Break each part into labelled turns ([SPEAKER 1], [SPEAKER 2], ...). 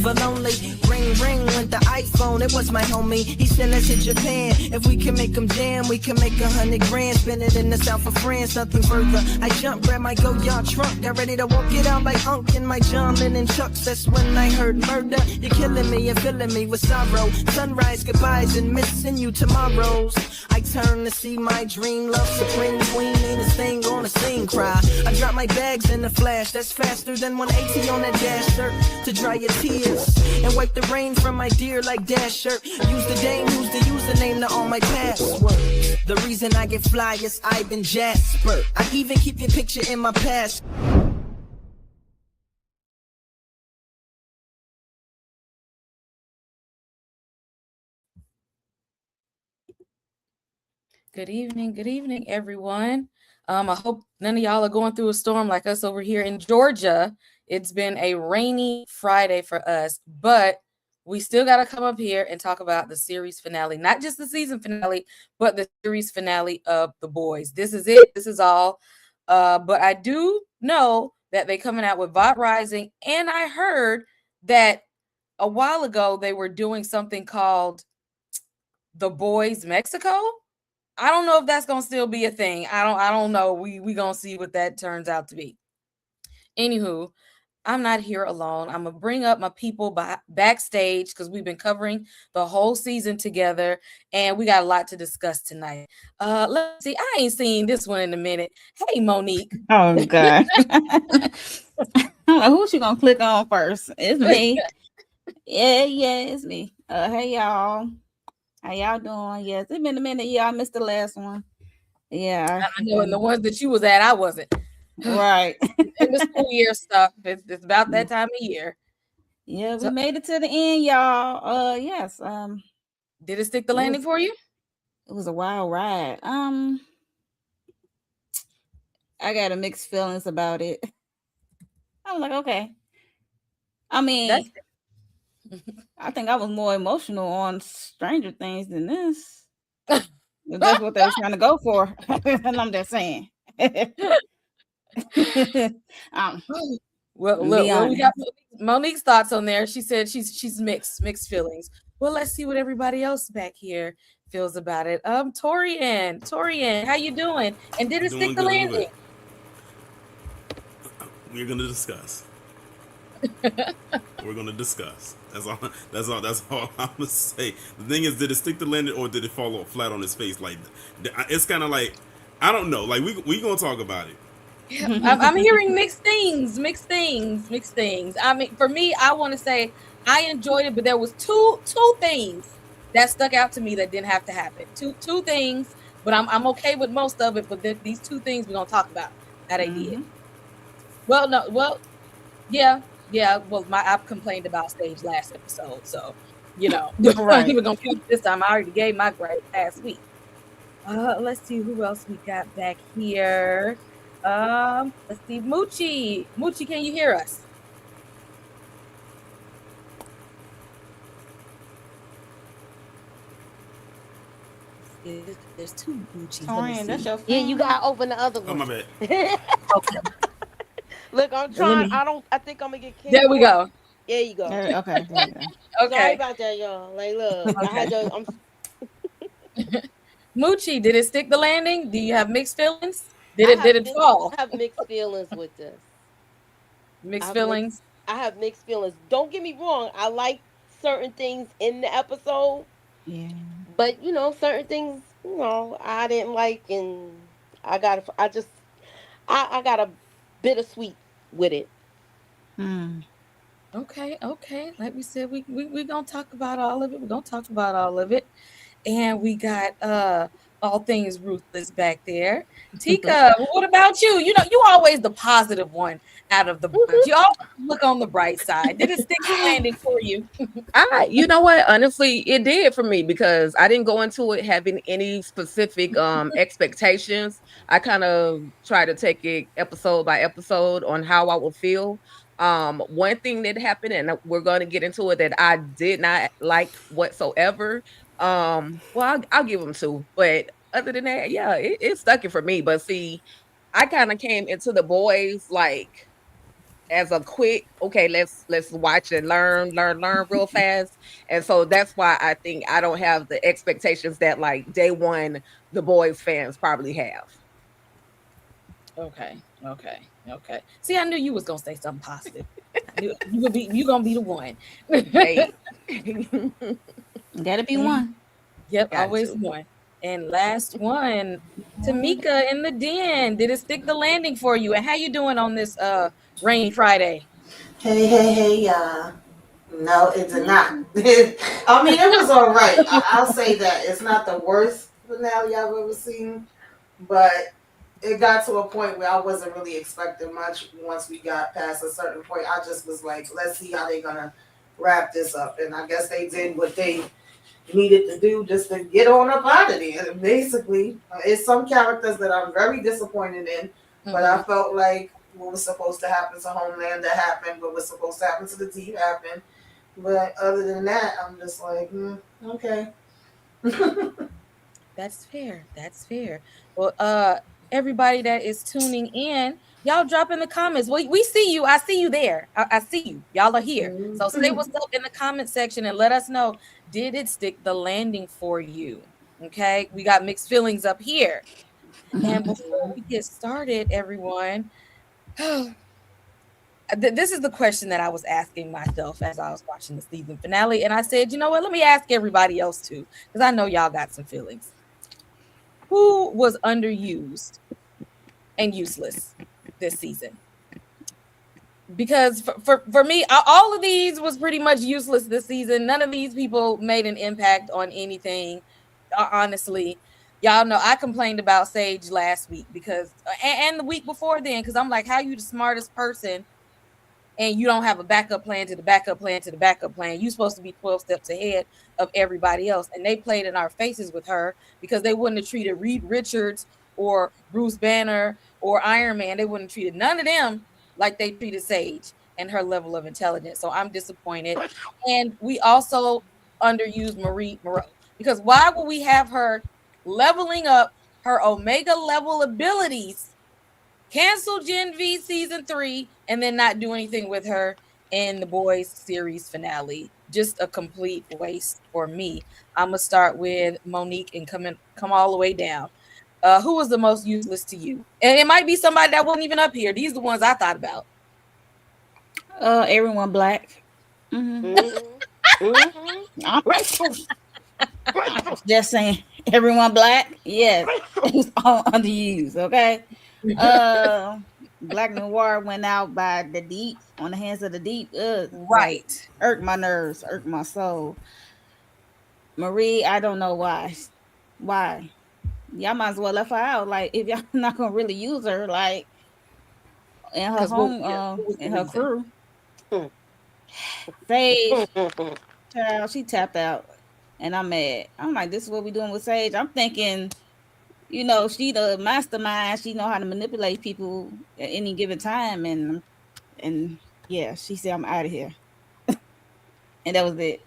[SPEAKER 1] leave her lonely. Ring, ring went the iPhone, it was my homie. He said let's hit Japan. If we can make them jam, we can make 100 grand. Spend it in the south of France, nothing further. I jumped, grabbed my go-yard trunk, got ready to walk it out like Unc in my John Lennon chucks. That's when I heard murder. You're killing me and filling me with sorrow. Sunrise goodbyes and missing you tomorrows. I turn to see my dream, love supreme queen. Ain't this thing gonna sing, cry. I drop my bags in the flash. That's faster than 180 on that dash shirt to dry your tears and wipe the rain from my dear like dash shirt. Use the dame, use the username to all my passwords. The reason I get fly is I've been Jasper. I even keep your picture in my past.
[SPEAKER 2] Good evening, everyone. I hope none of y'all are going through a storm like us over here in Georgia. It's been a rainy Friday for us, but we still got to come up here and talk about the series finale, not just the season finale, but the series finale of The Boys. This is it. This is all. But I do know that they're coming out with VOT Rising, and I heard that a while ago they were doing something called The Boys Mexico. I don't know if that's gonna still be a thing. I don't know. We gonna see what that turns out to be. Anywho, I'm not here alone. I'm gonna bring up my people backstage because we've been covering the whole season together, and we got a lot to discuss tonight. Let's see. I ain't seen this one in a minute. Hey, Monique.
[SPEAKER 3] Oh God. Who's she gonna click on first? It's me. Yeah, it's me. Hey y'all. How y'all doing? Yes, it's been a minute. Yeah, I missed the last one. Yeah.
[SPEAKER 2] I know, and the ones that you was at, I wasn't.
[SPEAKER 3] Right.
[SPEAKER 2] In the school year stuff. It's about that time of year.
[SPEAKER 3] Yeah, we made it to the end, y'all. Yes.
[SPEAKER 2] Did it stick the landing for you?
[SPEAKER 3] It was a wild ride. I got a mixed feelings about it. I was like, okay. I mean, I think I was more emotional on Stranger Things than this. That's what they were trying to go for. And I'm just saying.
[SPEAKER 2] Well, we got Monique's thoughts on there. She said she's mixed feelings. Well, let's see what everybody else back here feels about it. Torian, how you doing? And did it stick the landing?
[SPEAKER 4] We're gonna discuss. We're gonna discuss. That's all I'm gonna say. The thing is, did it stick the landing or did it fall flat on his face? Like, it's kind of like, I don't know. Like, we gonna talk about it.
[SPEAKER 2] Yeah, I'm hearing mixed things. I mean, for me, I want to say I enjoyed it, but there was two things that stuck out to me that didn't have to happen. Two things, but I'm okay with most of it. But these two things we're gonna talk about that I did. Yeah. Well, I've complained about stage last episode, so right. I'm even gonna finish this time. I already gave my gripe last week. Let's see who else we got back here. Let's see, Moochie, can you hear us? There's two Moochies.
[SPEAKER 3] That's your phone.
[SPEAKER 5] Yeah, you gotta open the other one.
[SPEAKER 4] Oh, my bad.
[SPEAKER 2] Okay.
[SPEAKER 5] Look, I'm trying. I think I'm gonna get kicked.
[SPEAKER 2] There we go.
[SPEAKER 5] There you go.
[SPEAKER 3] Okay. There you go.
[SPEAKER 2] Okay.
[SPEAKER 5] Sorry about that, y'all. Like, look, I had to.
[SPEAKER 2] Moochie, did it stick the landing? Do you have mixed feelings? Did it fall?
[SPEAKER 5] I have mixed feelings with this.
[SPEAKER 2] Mixed feelings?
[SPEAKER 5] I have mixed feelings. Don't get me wrong. I like certain things in the episode.
[SPEAKER 3] Yeah.
[SPEAKER 5] But certain things, I didn't like, and I got a bittersweet with it.
[SPEAKER 2] Okay. Let me see. We gonna talk about all of it. And we got all things ruthless back there. Tika, what about you? You always the positive one out of the bunch. You always look on the bright side. Did it stick the landing for you?
[SPEAKER 6] You know what? Honestly, it did for me because I didn't go into it having any specific expectations. I kind of try to take it episode by episode on how I will feel. One thing that happened, and we're going to get into it, that I did not like whatsoever. Well, I'll give them two, but other than that, yeah, it stuck it for me. But see, I kind of came into The Boys like as a quick, okay, let's watch and learn real fast. And so that's why I think I don't have the expectations that like day one the boys fans probably have.
[SPEAKER 2] Okay. See, I knew you was gonna say something positive. I knew you gonna be the one.
[SPEAKER 6] Hey.
[SPEAKER 3] Gotta be
[SPEAKER 2] Mhm.
[SPEAKER 3] one.
[SPEAKER 2] Yep,
[SPEAKER 6] Got
[SPEAKER 2] always
[SPEAKER 6] to.
[SPEAKER 2] one. And last one, Tamika in the den. Did it stick the landing for you? And how you doing on this rainy Friday?
[SPEAKER 7] Hey, no, it did not. I mean, it was all right. I'll say that. It's not the worst finale I've ever seen, but it got to a point where I wasn't really expecting much once we got past a certain point. I just was like, let's see how they're going to wrap this up. And I guess they did what they needed to do just to get on up out of there. Basically, it's some characters that I'm very disappointed in, but I felt like what was supposed to happen to Homelander happened, what was supposed to happen to the team happened. But other than that, I'm just like, okay.
[SPEAKER 2] That's fair. That's fair. Well, everybody that is tuning in, y'all drop in the comments. We see you. I see you there. I see you. Y'all are here. So say what's up in the comment section and let us know. Did it stick the landing for you? Okay. We got mixed feelings up here. And before we get started, everyone, this is the question that I was asking myself as I was watching the season finale. And I said, you know what? Let me ask everybody else too, because I know y'all got some feelings. Who was underused and useless this season? Because for me, all of these was pretty much useless this season. None of these people made an impact on anything. Honestly, y'all know I complained about Sage last week because and the week before then, because I'm like, how you the smartest person and you don't have a backup plan to the backup plan to the backup plan? You're supposed to be 12 steps ahead of everybody else. And they played in our faces with her because they wouldn't have treated Reed Richards or Bruce Banner or Iron Man. They wouldn't have treated none of them like they treated Sage and her level of intelligence. So I'm disappointed. And we also underused Marie Moreau because why would we have her leveling up her Omega level abilities, cancel Gen V season 3, and then not do anything with her in the boys series finale? Just a complete waste for me. I'm gonna start with Monique and come all the way down. Who was the most useless to you? And it might be somebody that wasn't even up here. These are the ones I thought about.
[SPEAKER 3] Everyone black. I'm just saying, everyone black. Yes, it's all underused. Okay. Black Noir went out by the deep on the hands of the deep.
[SPEAKER 2] Right.
[SPEAKER 3] Irked my nerves, irked my soul. Marie, I don't know why. Why? Y'all might as well left her out. Like, if y'all not gonna really use her, like, in her home, in her crew. Sage, child, she tapped out, and I'm mad. I'm like, this is what we doing with Sage. I'm thinking, you know, she the mastermind. She know how to manipulate people at any given time, and yeah, she said, I'm out of here, and that was it.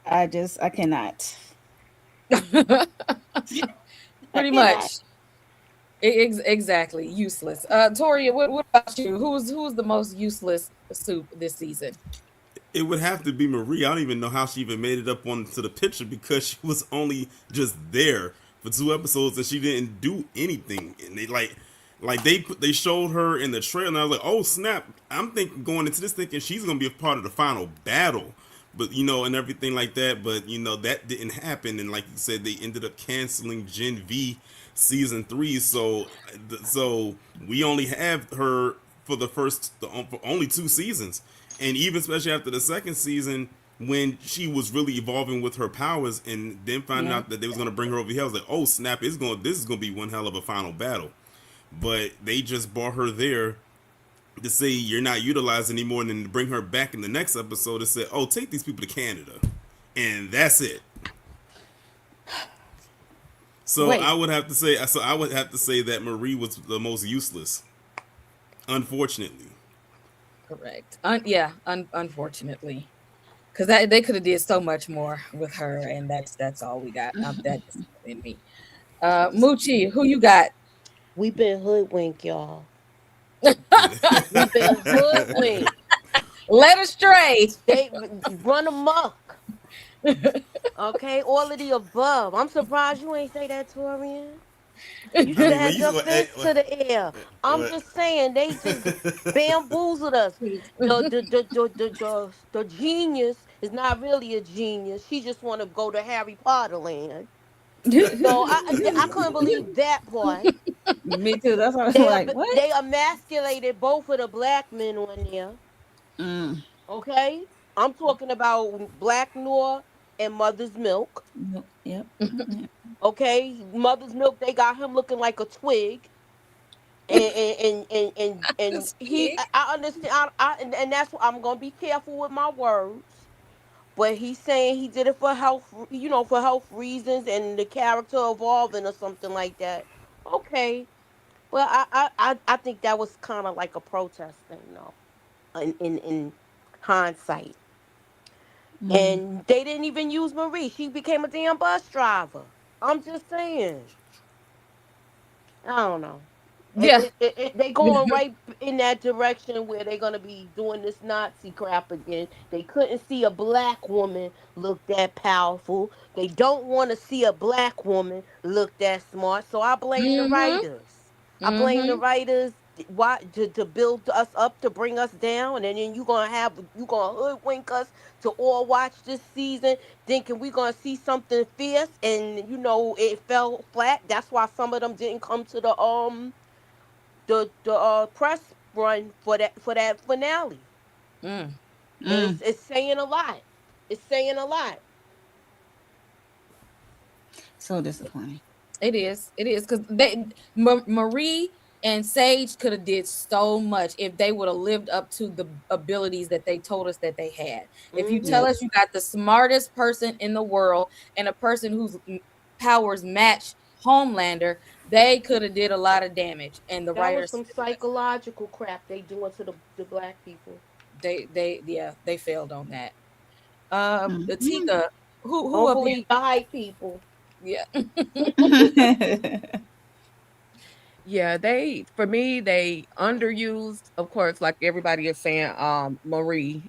[SPEAKER 3] I cannot.
[SPEAKER 2] Pretty much. Exactly. Useless. Toria, what about you? Who's the most useless soup this season?
[SPEAKER 4] It would have to be Marie. I don't even know how she even made it up onto the picture because she was only just there for 2 episodes and she didn't do anything. And they showed her in the trailer and I was like, oh snap! I'm thinking going into this thinking she's gonna be a part of the final battle, but and everything like that. But that didn't happen. And like you said, they ended up canceling Gen V season 3. So we only have her for for only 2 seasons. And even especially after the second season, when she was really evolving with her powers, and then finding out that they was gonna bring her over here, I was like, "Oh snap! This is gonna be one hell of a final battle." But they just brought her there to say you're not utilized anymore, and then to bring her back in the next episode to say, "Oh, take these people to Canada," and that's it. So I would have to say that Marie was the most useless, unfortunately.
[SPEAKER 2] Correct. Unfortunately, because they could have did so much more with her, and that's all we got. That disappointed me. Moochie, who you got?
[SPEAKER 5] We been hoodwinked, y'all. We've been hoodwinked.
[SPEAKER 2] Led astray.
[SPEAKER 5] They run amok. Okay, all of the above. I'm surprised you ain't say that, Torian. You
[SPEAKER 4] I
[SPEAKER 5] should have
[SPEAKER 4] mean, when
[SPEAKER 5] had
[SPEAKER 4] you
[SPEAKER 5] your
[SPEAKER 4] say
[SPEAKER 5] fist to the air. I'm
[SPEAKER 4] what,
[SPEAKER 5] just saying they just bamboozled us. The genius is not really a genius. She just want to go to Harry Potter land. So I couldn't believe that part.
[SPEAKER 3] Me too. That's why I was
[SPEAKER 5] They
[SPEAKER 3] like, what?
[SPEAKER 5] they emasculated both of the black men on there.
[SPEAKER 3] Mm.
[SPEAKER 5] Okay, I'm talking about Black Noir and Mother's Milk.
[SPEAKER 3] Nope. Yep. Yep.
[SPEAKER 5] Okay, Mother's Milk. They got him looking like a twig. And he
[SPEAKER 2] Pig.
[SPEAKER 5] I understand and that's what I'm gonna be careful with my words, but he's saying he did it for health, for health reasons and the character evolving or something like that. Okay, but I think that was kind of like a protest thing though, in hindsight.
[SPEAKER 3] Mm.
[SPEAKER 5] And they didn't even use Marie. She became a damn bus driver. I'm just saying. I don't know.
[SPEAKER 2] Yeah.
[SPEAKER 5] They going right in that direction where they're gonna be doing this Nazi crap again. They couldn't see a black woman look that powerful. They don't want to see a black woman look that smart. So I blame the
[SPEAKER 2] Mm-hmm.
[SPEAKER 5] writers. I blame the
[SPEAKER 2] Mm-hmm.
[SPEAKER 5] writers. Why to build us up to bring us down, and then you gonna hoodwink us to all watch this season thinking we're gonna see something fierce, and it fell flat. That's why some of them didn't come to the press run for that finale.
[SPEAKER 2] Mm.
[SPEAKER 5] And
[SPEAKER 3] Mm.
[SPEAKER 5] it's saying a lot. It's saying a lot.
[SPEAKER 3] So disappointing.
[SPEAKER 2] It is. It is because Marie and Sage could have did so much if they would have lived up to the abilities that they told us that they had. If you tell
[SPEAKER 3] Yep.
[SPEAKER 5] Hmm.
[SPEAKER 2] us you got the smartest person in the world and a person whose powers match Homelander, they could have did a lot of damage. And the
[SPEAKER 5] That was
[SPEAKER 2] writers,
[SPEAKER 5] some psychological crap they doing to the black people.
[SPEAKER 2] they failed on that.
[SPEAKER 3] Mhm.
[SPEAKER 2] Tika, who
[SPEAKER 5] Don't
[SPEAKER 2] up here?
[SPEAKER 5] believe the hype people.
[SPEAKER 2] Yeah.
[SPEAKER 6] Yeah, for me, they underused, of course, like everybody is saying, Marie.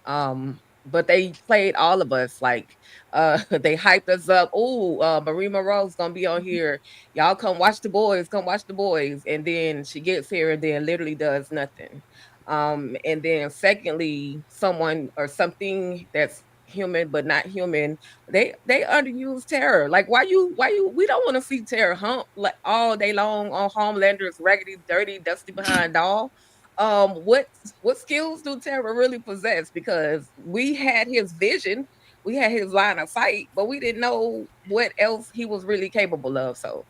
[SPEAKER 6] But they played all of us like they hyped us up. Oh, Marie Monroe's gonna be on here. Y'all come watch the boys, come watch the boys. And then she gets here and then literally does nothing. And then secondly, someone or something that's human but not human, they underuse Terror. Like why you we don't want to see Terror hump like all day long on Homelander's raggedy, dirty, dusty behind doll. What skills do Terror really possess? Because we had his vision, we had his line of sight, but we didn't know what else he was really capable of. So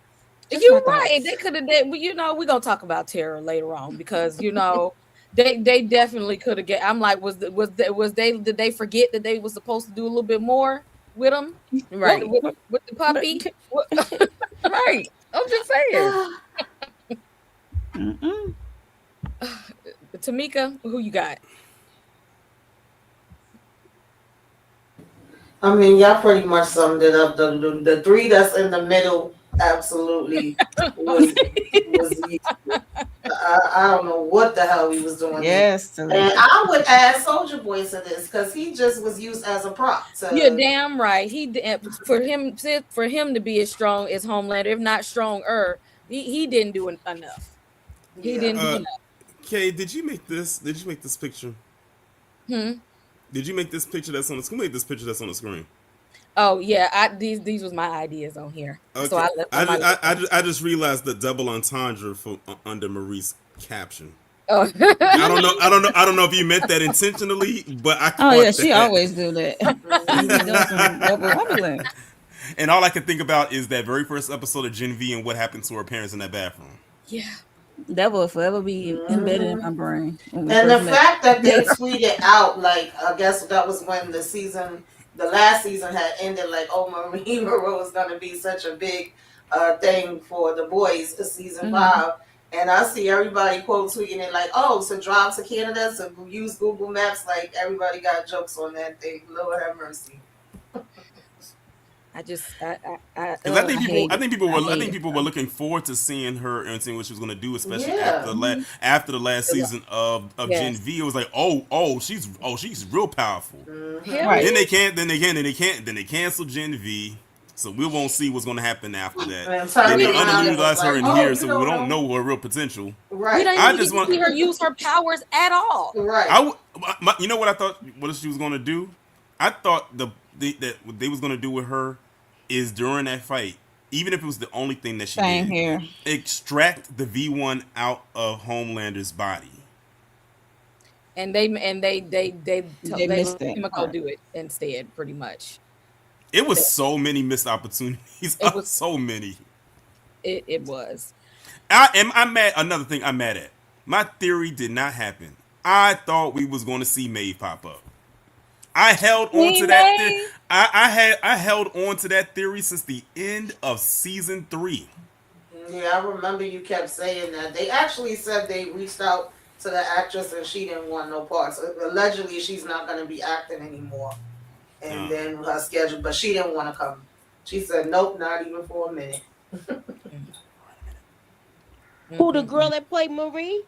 [SPEAKER 6] just my
[SPEAKER 2] You're right. They
[SPEAKER 6] thoughts.
[SPEAKER 2] could have did, we're gonna talk about Terror later on because they definitely could have get. I'm like, was they did they forget that they was supposed to do a little bit more with him? With
[SPEAKER 6] Right.
[SPEAKER 2] with, with the puppy? What,
[SPEAKER 6] Right. I'm just saying.
[SPEAKER 3] Mm-mm.
[SPEAKER 2] Tamika, who you got?
[SPEAKER 7] I mean, y'all pretty much summed it up. The three that's in the middle absolutely was useless. I don't know what the hell he was doing there.
[SPEAKER 3] Yes,
[SPEAKER 7] And
[SPEAKER 3] Talika.
[SPEAKER 7] I would add Soldier Boy to this because he just was used as a prop
[SPEAKER 2] You're
[SPEAKER 7] to.
[SPEAKER 2] damn right. For him to be as strong as Homelander, if not stronger, he didn't do enough. He
[SPEAKER 7] Yeah.
[SPEAKER 2] didn't do enough.
[SPEAKER 4] Kay, did you make this? Did you make this picture?
[SPEAKER 2] Hmm?
[SPEAKER 4] Did you make this picture that's on the screen? Make this picture that's on the screen.
[SPEAKER 2] Oh yeah, these was my ideas on here, so
[SPEAKER 4] Okay,
[SPEAKER 2] I left on my list.
[SPEAKER 4] I just realized the double entendre for under Marie's caption.
[SPEAKER 2] Oh.
[SPEAKER 4] I don't know if you meant that intentionally, but I
[SPEAKER 3] Oh yeah,
[SPEAKER 4] caught
[SPEAKER 3] she
[SPEAKER 4] that.
[SPEAKER 3] always do that. She be doing some double rumbling.
[SPEAKER 4] And all I can think about is that very first episode of Gen V and what happened to her parents in that bathroom.
[SPEAKER 2] Yeah.
[SPEAKER 3] That will forever be embedded in my brain. When we
[SPEAKER 7] And the
[SPEAKER 3] first met.
[SPEAKER 7] fact that they tweeted out, like, I guess that was when the last season had ended, like, oh, Marie Monroe is going to be such a big thing for the boys for season
[SPEAKER 2] Mhm.
[SPEAKER 7] 5. And I see everybody quote tweeting it like, oh, to drive to Canada, to use Google Maps. Like, everybody got jokes on that thing. Lord have mercy.
[SPEAKER 2] I just,
[SPEAKER 4] Because I think
[SPEAKER 2] I
[SPEAKER 4] people,
[SPEAKER 2] hate it.
[SPEAKER 4] I
[SPEAKER 2] hate
[SPEAKER 4] think
[SPEAKER 2] it.
[SPEAKER 4] people were looking forward to seeing her and seeing what she was going to do, especially
[SPEAKER 7] Yeah.
[SPEAKER 4] after the last season of Gen
[SPEAKER 2] Yes.
[SPEAKER 4] V. It was like, she's real powerful.
[SPEAKER 7] Hmm.
[SPEAKER 2] Hell
[SPEAKER 3] Right.
[SPEAKER 2] yeah.
[SPEAKER 4] Then they cancel Gen V, so we won't see what's going to happen after that.
[SPEAKER 7] And
[SPEAKER 4] Then
[SPEAKER 7] turned
[SPEAKER 4] they
[SPEAKER 7] around and was
[SPEAKER 4] underutilize her
[SPEAKER 7] like,
[SPEAKER 4] in
[SPEAKER 7] "Oh,
[SPEAKER 4] here,
[SPEAKER 7] you
[SPEAKER 4] so we
[SPEAKER 7] don't
[SPEAKER 4] don't
[SPEAKER 7] know."
[SPEAKER 4] know her real potential.
[SPEAKER 2] We
[SPEAKER 7] Right.
[SPEAKER 2] don't
[SPEAKER 4] I
[SPEAKER 2] even
[SPEAKER 4] just
[SPEAKER 2] get to
[SPEAKER 4] want,
[SPEAKER 2] see her use her powers at all.
[SPEAKER 7] Right.
[SPEAKER 4] I w- you know what I thought what she was going to do? I thought that what they was going to do with her is during that fight, even if it was the only thing that she
[SPEAKER 3] Same
[SPEAKER 4] did,
[SPEAKER 3] here.
[SPEAKER 4] extract the V1 out of Homelander's body.
[SPEAKER 2] And
[SPEAKER 3] They
[SPEAKER 2] they
[SPEAKER 3] missed
[SPEAKER 2] let
[SPEAKER 3] that
[SPEAKER 2] Kimiko
[SPEAKER 3] part.
[SPEAKER 2] do it instead, pretty much.
[SPEAKER 4] It was so many missed opportunities.
[SPEAKER 2] It was
[SPEAKER 4] So many.
[SPEAKER 2] it was.
[SPEAKER 4] I'm mad. Another thing I'm mad at. My theory did not happen. I thought we was going to see Maeve pop up. I held on to
[SPEAKER 3] Queen
[SPEAKER 4] that.
[SPEAKER 3] Maeve?
[SPEAKER 4] I held on to that theory since the end of season 3.
[SPEAKER 7] Yeah, I remember you kept saying that. They actually said they reached out to the actress and she didn't want no parts. Allegedly, she's not going to be acting anymore. And
[SPEAKER 4] Uh,
[SPEAKER 7] then her schedule, but she didn't want to come. She said, "Nope, not even for a minute."
[SPEAKER 5] Who the
[SPEAKER 2] Mm-mm-mm.
[SPEAKER 5] girl that played Marie?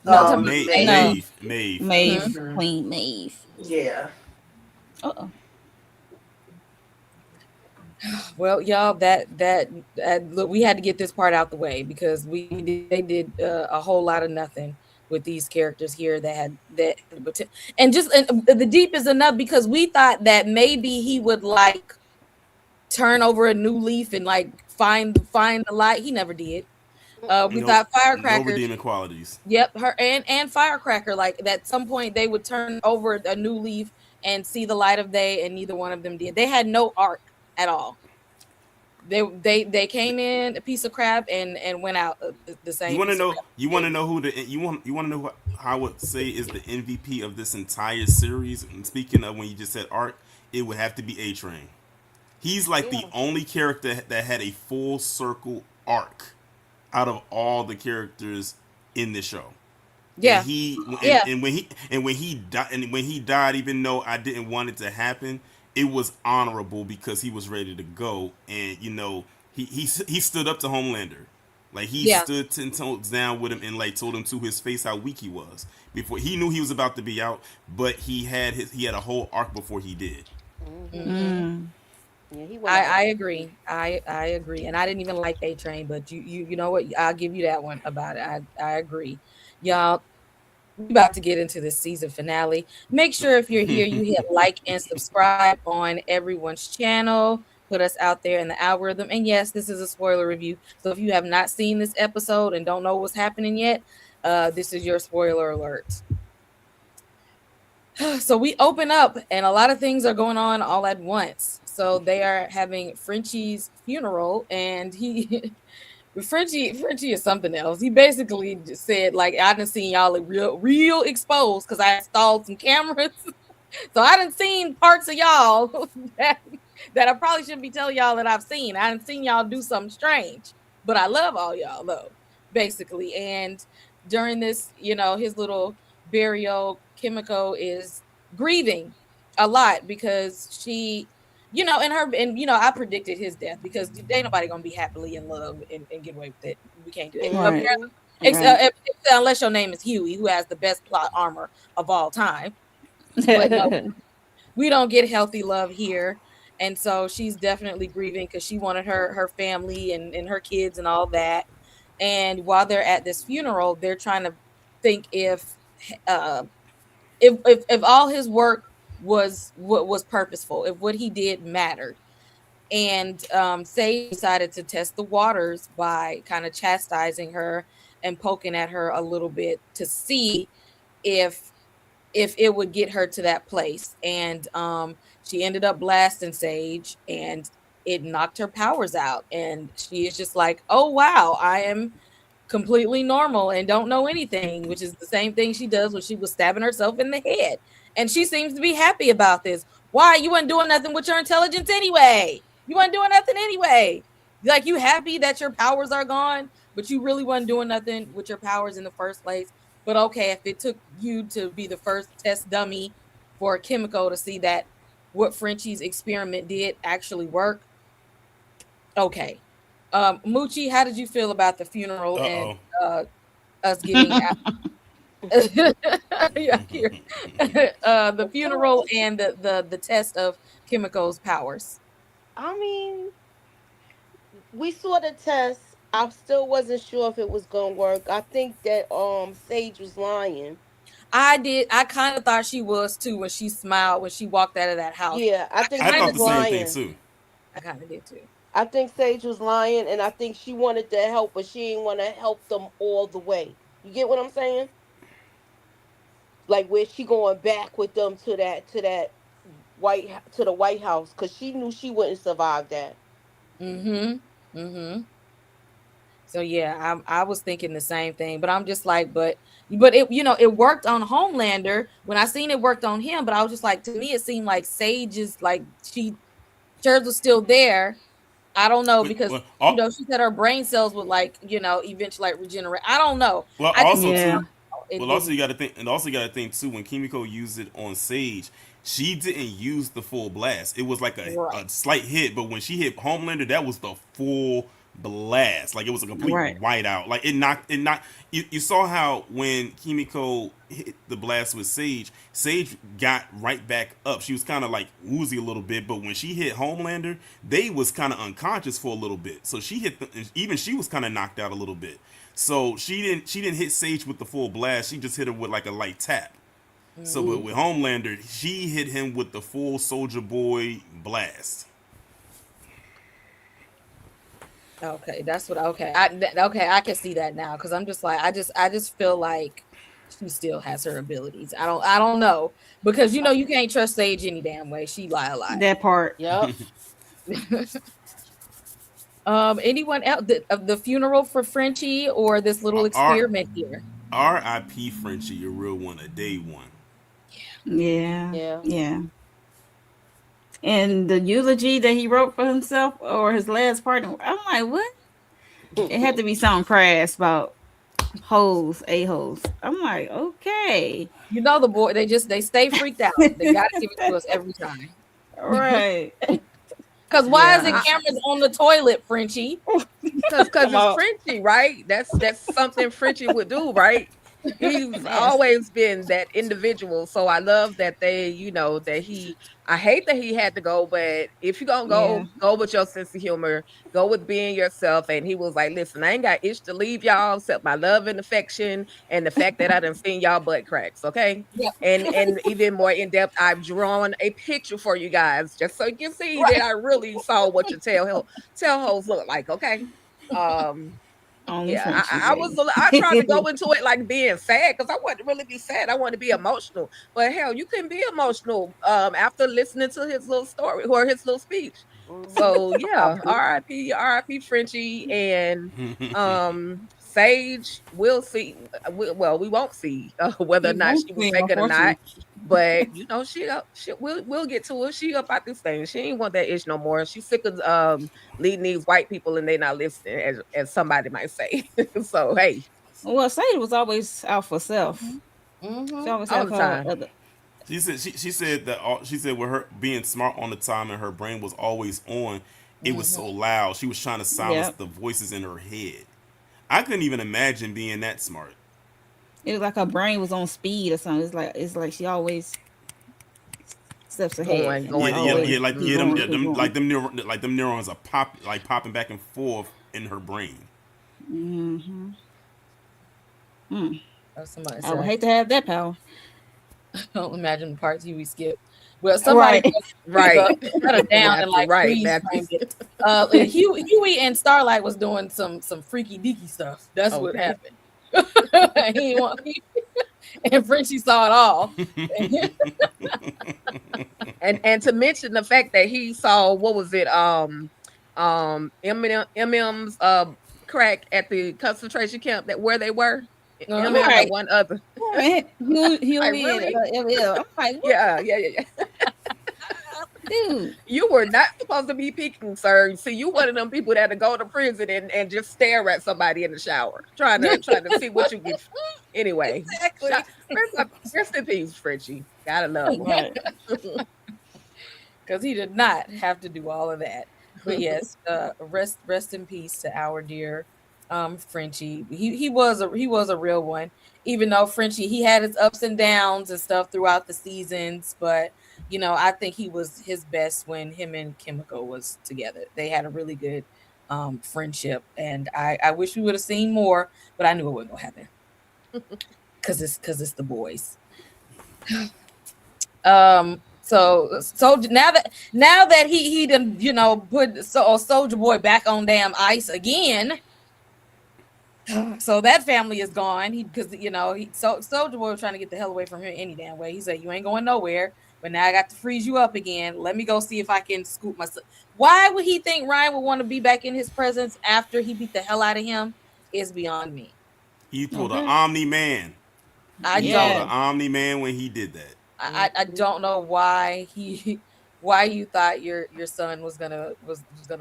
[SPEAKER 2] No, tell me.
[SPEAKER 7] Maeve.
[SPEAKER 3] No.
[SPEAKER 4] Maeve.
[SPEAKER 3] Maeve.
[SPEAKER 7] Mhm.
[SPEAKER 3] Queen Maeve.
[SPEAKER 7] Yeah.
[SPEAKER 3] Uh-oh.
[SPEAKER 2] Well, y'all, look, we had to get this part out the way because they did a whole lot of nothing with these characters here and the deep is enough because we thought that maybe he would like turn over a new leaf and like find the light. He never did. We
[SPEAKER 5] Mm-mm.
[SPEAKER 4] No,
[SPEAKER 2] thought
[SPEAKER 4] no
[SPEAKER 2] Firecracker.
[SPEAKER 4] redeeming qualities.
[SPEAKER 2] Yep, her and Firecracker. Like at some point they would turn over a new leaf and see the light of day, and neither one of them did. They had no arc at all. They came in a piece of crap and went out the
[SPEAKER 4] You
[SPEAKER 2] same
[SPEAKER 4] want to
[SPEAKER 2] piece of
[SPEAKER 4] know?
[SPEAKER 2] crap.
[SPEAKER 4] You want to know who the you want to know who I would say is the MVP of this entire series? And speaking of when you just said arc, it would have to be A Train. He's like the
[SPEAKER 5] Yeah.
[SPEAKER 4] only character that had a full circle arc out of all the characters in the show. And
[SPEAKER 2] Yeah, yeah,
[SPEAKER 4] when he died, even though I didn't want it to happen, it was honorable because he was ready to go, and he stood up to Homelander. Like he
[SPEAKER 2] yeah.
[SPEAKER 4] stood 10 toes down with him and like told him to his face how weak he was before he knew he was about to be out, but he had a whole arc before he did.
[SPEAKER 5] Mm-hmm.
[SPEAKER 2] Hmm.
[SPEAKER 3] Mm.
[SPEAKER 5] Yeah, he went out.
[SPEAKER 2] I agree. I agree, and I didn't even like A Train, but you know what? I'll give you that one about it. I agree, y'all. We about to get into the season finale. Make sure if you're here, you hit like and subscribe on everyone's channel. Put us out there in the algorithm. And yes, this is a spoiler review. So if you have not seen this episode and don't know what's happening yet, this is your spoiler alert. So we open up and a lot of things are going on all at once. So they are having Frenchie's funeral and Frenchie is something else. He basically just said, like, I done seen y'all real exposed because I installed some cameras. So I done seen parts of y'all that I probably shouldn't be telling y'all that I've seen. I done seen y'all do something strange. But I love all y'all though, basically. And during this, his little burial, Kimiko is grieving a lot because I predicted his death because ain't nobody gonna be happily in love and get away with it. We can't do it.
[SPEAKER 3] Right.
[SPEAKER 5] Mm-hmm.
[SPEAKER 3] Right.
[SPEAKER 2] Unless your name is Huey, who has the best plot armor of all time. But no, we don't get healthy love here. And so she's definitely grieving because she wanted her family and her kids and all that. And while they're at this funeral, they're trying to think uh, if all his work was what was purposeful, if what he did mattered. And Sage decided to test the waters by kind of chastising her and poking at her a little bit to see if it would get her to that place. And she ended up blasting Sage and it knocked her powers out. And she is just like, oh wow, I am completely normal and don't know anything, which is the same thing she does when she was stabbing herself in the head. And she seems to be happy about this. Why? You weren't doing nothing with your intelligence anyway. You weren't doing nothing anyway. Like, you happy that your powers are gone, but you really wasn't doing nothing with your powers in the first place. But okay, if it took you to be the first test dummy for Kimiko to see that what Frenchie's experiment did actually work, Okay. Moochie, how did you feel about the funeral and
[SPEAKER 4] Uh
[SPEAKER 2] us getting yeah, here. The funeral and the test of Kimiko's powers.
[SPEAKER 5] I mean, we saw the test. I still wasn't sure if it was gonna work. I think that Sage was lying.
[SPEAKER 2] I kind of thought she was too when she smiled when she walked out of that house.
[SPEAKER 5] Yeah, I think
[SPEAKER 4] I
[SPEAKER 5] she
[SPEAKER 2] Kind
[SPEAKER 4] thought
[SPEAKER 2] of
[SPEAKER 5] was
[SPEAKER 4] the same thing
[SPEAKER 5] lying.
[SPEAKER 4] too.
[SPEAKER 2] I kind of did too.
[SPEAKER 5] I think Sage was lying, and I think she wanted to help, but she didn't want to help them all the way. You get what I'm saying? Like where she going back with them to that to the White House because she knew she wouldn't survive that.
[SPEAKER 2] Mm-hmm. Mm-hmm. So yeah, I was thinking the same thing, but I'm just like, but it it worked on Homelander when I seen it worked on him, but I was just like, to me it seemed like Sage is like Chers was still there. I don't know because
[SPEAKER 4] Well, al-
[SPEAKER 2] she said her brain cells would like eventually like regenerate. I don't know.
[SPEAKER 4] well,
[SPEAKER 2] I just
[SPEAKER 4] also
[SPEAKER 3] Yeah.
[SPEAKER 4] too.
[SPEAKER 2] it
[SPEAKER 4] Well, also
[SPEAKER 2] didn't.
[SPEAKER 4] you got to think, and also you got to think too. When Kimiko used it on Sage, she didn't use the full blast. It was like
[SPEAKER 2] Right.
[SPEAKER 4] a slight hit, but when she hit Homelander, that was the full blast. Like it was a complete
[SPEAKER 3] Right.
[SPEAKER 4] whiteout. Like it knocked. You saw how when Kimiko hit the blast with Sage, Sage got right back up. She was kind of like woozy a little bit, but when she hit Homelander, they was kind of unconscious for a little bit. So she hit even she was kind of knocked out a little bit. So she didn't hit Sage with the full blast. She just hit her with like a light tap. So but
[SPEAKER 2] Mhm.
[SPEAKER 4] with Homelander, she hit him with the full Soldier Boy blast.
[SPEAKER 2] Okay, that's what. Okay, okay, I can see that now because I'm just like I just feel like she still has her abilities. I don't know because you can't trust Sage any damn way. She lie a lot.
[SPEAKER 3] That part.
[SPEAKER 5] Yep.
[SPEAKER 2] Anyone else of the funeral for Frenchie or this little
[SPEAKER 4] R
[SPEAKER 2] experiment here?
[SPEAKER 4] R.I.P. Frenchie, a real one, a day one.
[SPEAKER 3] Yeah.
[SPEAKER 5] Yeah.
[SPEAKER 3] Yeah. And the eulogy that he wrote for himself or his last partner, I'm like, what? It had to be something crass about hoes, a-holes. I'm like, okay.
[SPEAKER 2] The boy they stay freaked out. They got to give it to us every time.
[SPEAKER 3] Right.
[SPEAKER 2] Because why is it
[SPEAKER 6] Yeah,
[SPEAKER 2] cameras on the toilet, Frenchie?
[SPEAKER 6] because
[SPEAKER 3] Come
[SPEAKER 6] it's
[SPEAKER 3] on.
[SPEAKER 6] Frenchie, right? That's something Frenchie would do, right? He's
[SPEAKER 3] Yes.
[SPEAKER 6] always been that individual. So I love that that I hate that he had to go, but if you're gonna
[SPEAKER 3] Yeah.
[SPEAKER 6] go with your sense of humor, go with being yourself. And he was like, listen, I ain't got itch to leave y'all except my love and affection and the fact that I done seen y'all butt cracks. Okay.
[SPEAKER 2] Yeah,
[SPEAKER 6] And even more in depth, I've drawn a picture for you guys just so you can see that
[SPEAKER 2] right.
[SPEAKER 6] I really saw what your tail holes look like. Okay. Um
[SPEAKER 3] Only
[SPEAKER 6] yeah,
[SPEAKER 3] Frenchie,
[SPEAKER 6] I tried to go
[SPEAKER 3] baby.
[SPEAKER 6] into it like being sad because I wanted to really be sad. I wanted to be emotional, but hell, you couldn't be emotional after listening to his little story or his little speech.
[SPEAKER 5] Mhm.
[SPEAKER 6] So yeah, R.I.P. Frenchie and Sage. We'll see. Well, we won't see whether or
[SPEAKER 3] You
[SPEAKER 6] not
[SPEAKER 3] won't
[SPEAKER 6] she was
[SPEAKER 3] see,
[SPEAKER 6] taken or not.
[SPEAKER 3] unfortunately.
[SPEAKER 6] But we'll get to it. She up out this thing. She ain't want that ish no more. She's sick of leading these white people and they not listening, as somebody might say. So hey,
[SPEAKER 3] Well, Sadie was always out for self. She
[SPEAKER 2] Mm-hmm.
[SPEAKER 3] always
[SPEAKER 6] all
[SPEAKER 3] have
[SPEAKER 6] the
[SPEAKER 3] her
[SPEAKER 6] time.
[SPEAKER 3] other.
[SPEAKER 4] She said with her being smart on the time and her brain was always on, it was so loud. She was trying to silence
[SPEAKER 3] Yep.
[SPEAKER 4] the voices in her head. I couldn't even imagine being that smart.
[SPEAKER 3] It was like her brain was on speed or something. It's like she always steps ahead
[SPEAKER 6] Going,
[SPEAKER 3] and
[SPEAKER 4] Yeah,
[SPEAKER 6] going,
[SPEAKER 4] yeah,
[SPEAKER 3] always
[SPEAKER 4] yeah.
[SPEAKER 6] going.
[SPEAKER 4] Like
[SPEAKER 3] keep
[SPEAKER 4] yeah,
[SPEAKER 6] Hmm.
[SPEAKER 3] going, keep going.
[SPEAKER 4] them neurons are popping back and forth in her brain.
[SPEAKER 3] Hmm. Mm.
[SPEAKER 2] Somebody
[SPEAKER 3] I would
[SPEAKER 2] said,
[SPEAKER 3] hate to have that power.
[SPEAKER 2] don't imagine the parts we skip. Well, somebody
[SPEAKER 3] Right.
[SPEAKER 2] put
[SPEAKER 6] Right.
[SPEAKER 2] shut it down and like
[SPEAKER 6] Right.
[SPEAKER 2] freeze framed it. Huey and Starlight was doing some freaky deaky stuff. That's what
[SPEAKER 6] Okay.
[SPEAKER 2] happened. He didn't want and Frenchie saw it all.
[SPEAKER 6] And to mention the fact that he saw what was it MM's crack at the concentration camp that where they were MM
[SPEAKER 2] Uh-huh.
[SPEAKER 6] and
[SPEAKER 3] Right.
[SPEAKER 6] one other.
[SPEAKER 3] Right.
[SPEAKER 6] Like
[SPEAKER 3] Huey and
[SPEAKER 6] really?
[SPEAKER 3] LL. I'm like, what,
[SPEAKER 6] Yeah.
[SPEAKER 3] dude?
[SPEAKER 6] You were not supposed to be peeking, sir. See, you one of them people that to go to prison and just stare at somebody in the shower, trying to see what you get. Anyway,
[SPEAKER 2] Exactly.
[SPEAKER 6] rest in peace, Frenchie. Gotta love him.
[SPEAKER 3] Right.
[SPEAKER 2] Because he did not have to do all of that. But yes, rest in peace to our dear Frenchie. He was a real one. Even though Frenchie, he had his ups and downs and stuff throughout the seasons, but I think he was his best when him and Kimiko was together. They had a really good friendship, and I wish we would have seen more, but I knew it wasn't gonna happen because it's the boys. So now that he done put Soldier Boy back on damn ice again. So that family is gone. Because Soldier Boy was trying to get the hell away from him any damn way. He said, "You ain't going nowhere." But now I got to freeze you up again. Let me go see if I can scoop myself. Why would he think Ryan would want to be back in his presence after he beat the hell out of him? Is beyond me.
[SPEAKER 4] He pulled an Omni Man.
[SPEAKER 2] I
[SPEAKER 4] He
[SPEAKER 2] don't.
[SPEAKER 4] pulled an Omni Man when he did that.
[SPEAKER 2] I don't know why you thought your son was gonna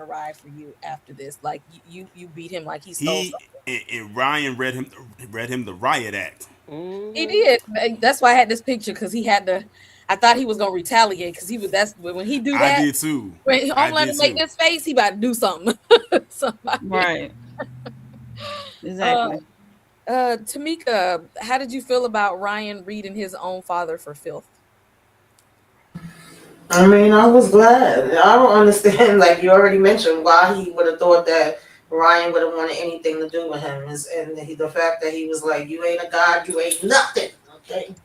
[SPEAKER 2] ride for you after this. Like you beat him like he stole something.
[SPEAKER 4] And Ryan read him the riot act.
[SPEAKER 2] He did. That's why I had this picture, because he had to. I thought he was gonna retaliate, because that's when he do that.
[SPEAKER 4] I did too.
[SPEAKER 2] When Homelander make this face, he about to do something.
[SPEAKER 3] Right. Exactly.
[SPEAKER 2] Tamika, how did you feel about Ryan reading his own father for filth?
[SPEAKER 7] I mean, I was glad. I don't understand. Like you already mentioned, why he would have thought that Ryan would have wanted anything to do with him, the fact that he was like, "You ain't a god, you ain't nothing." Okay,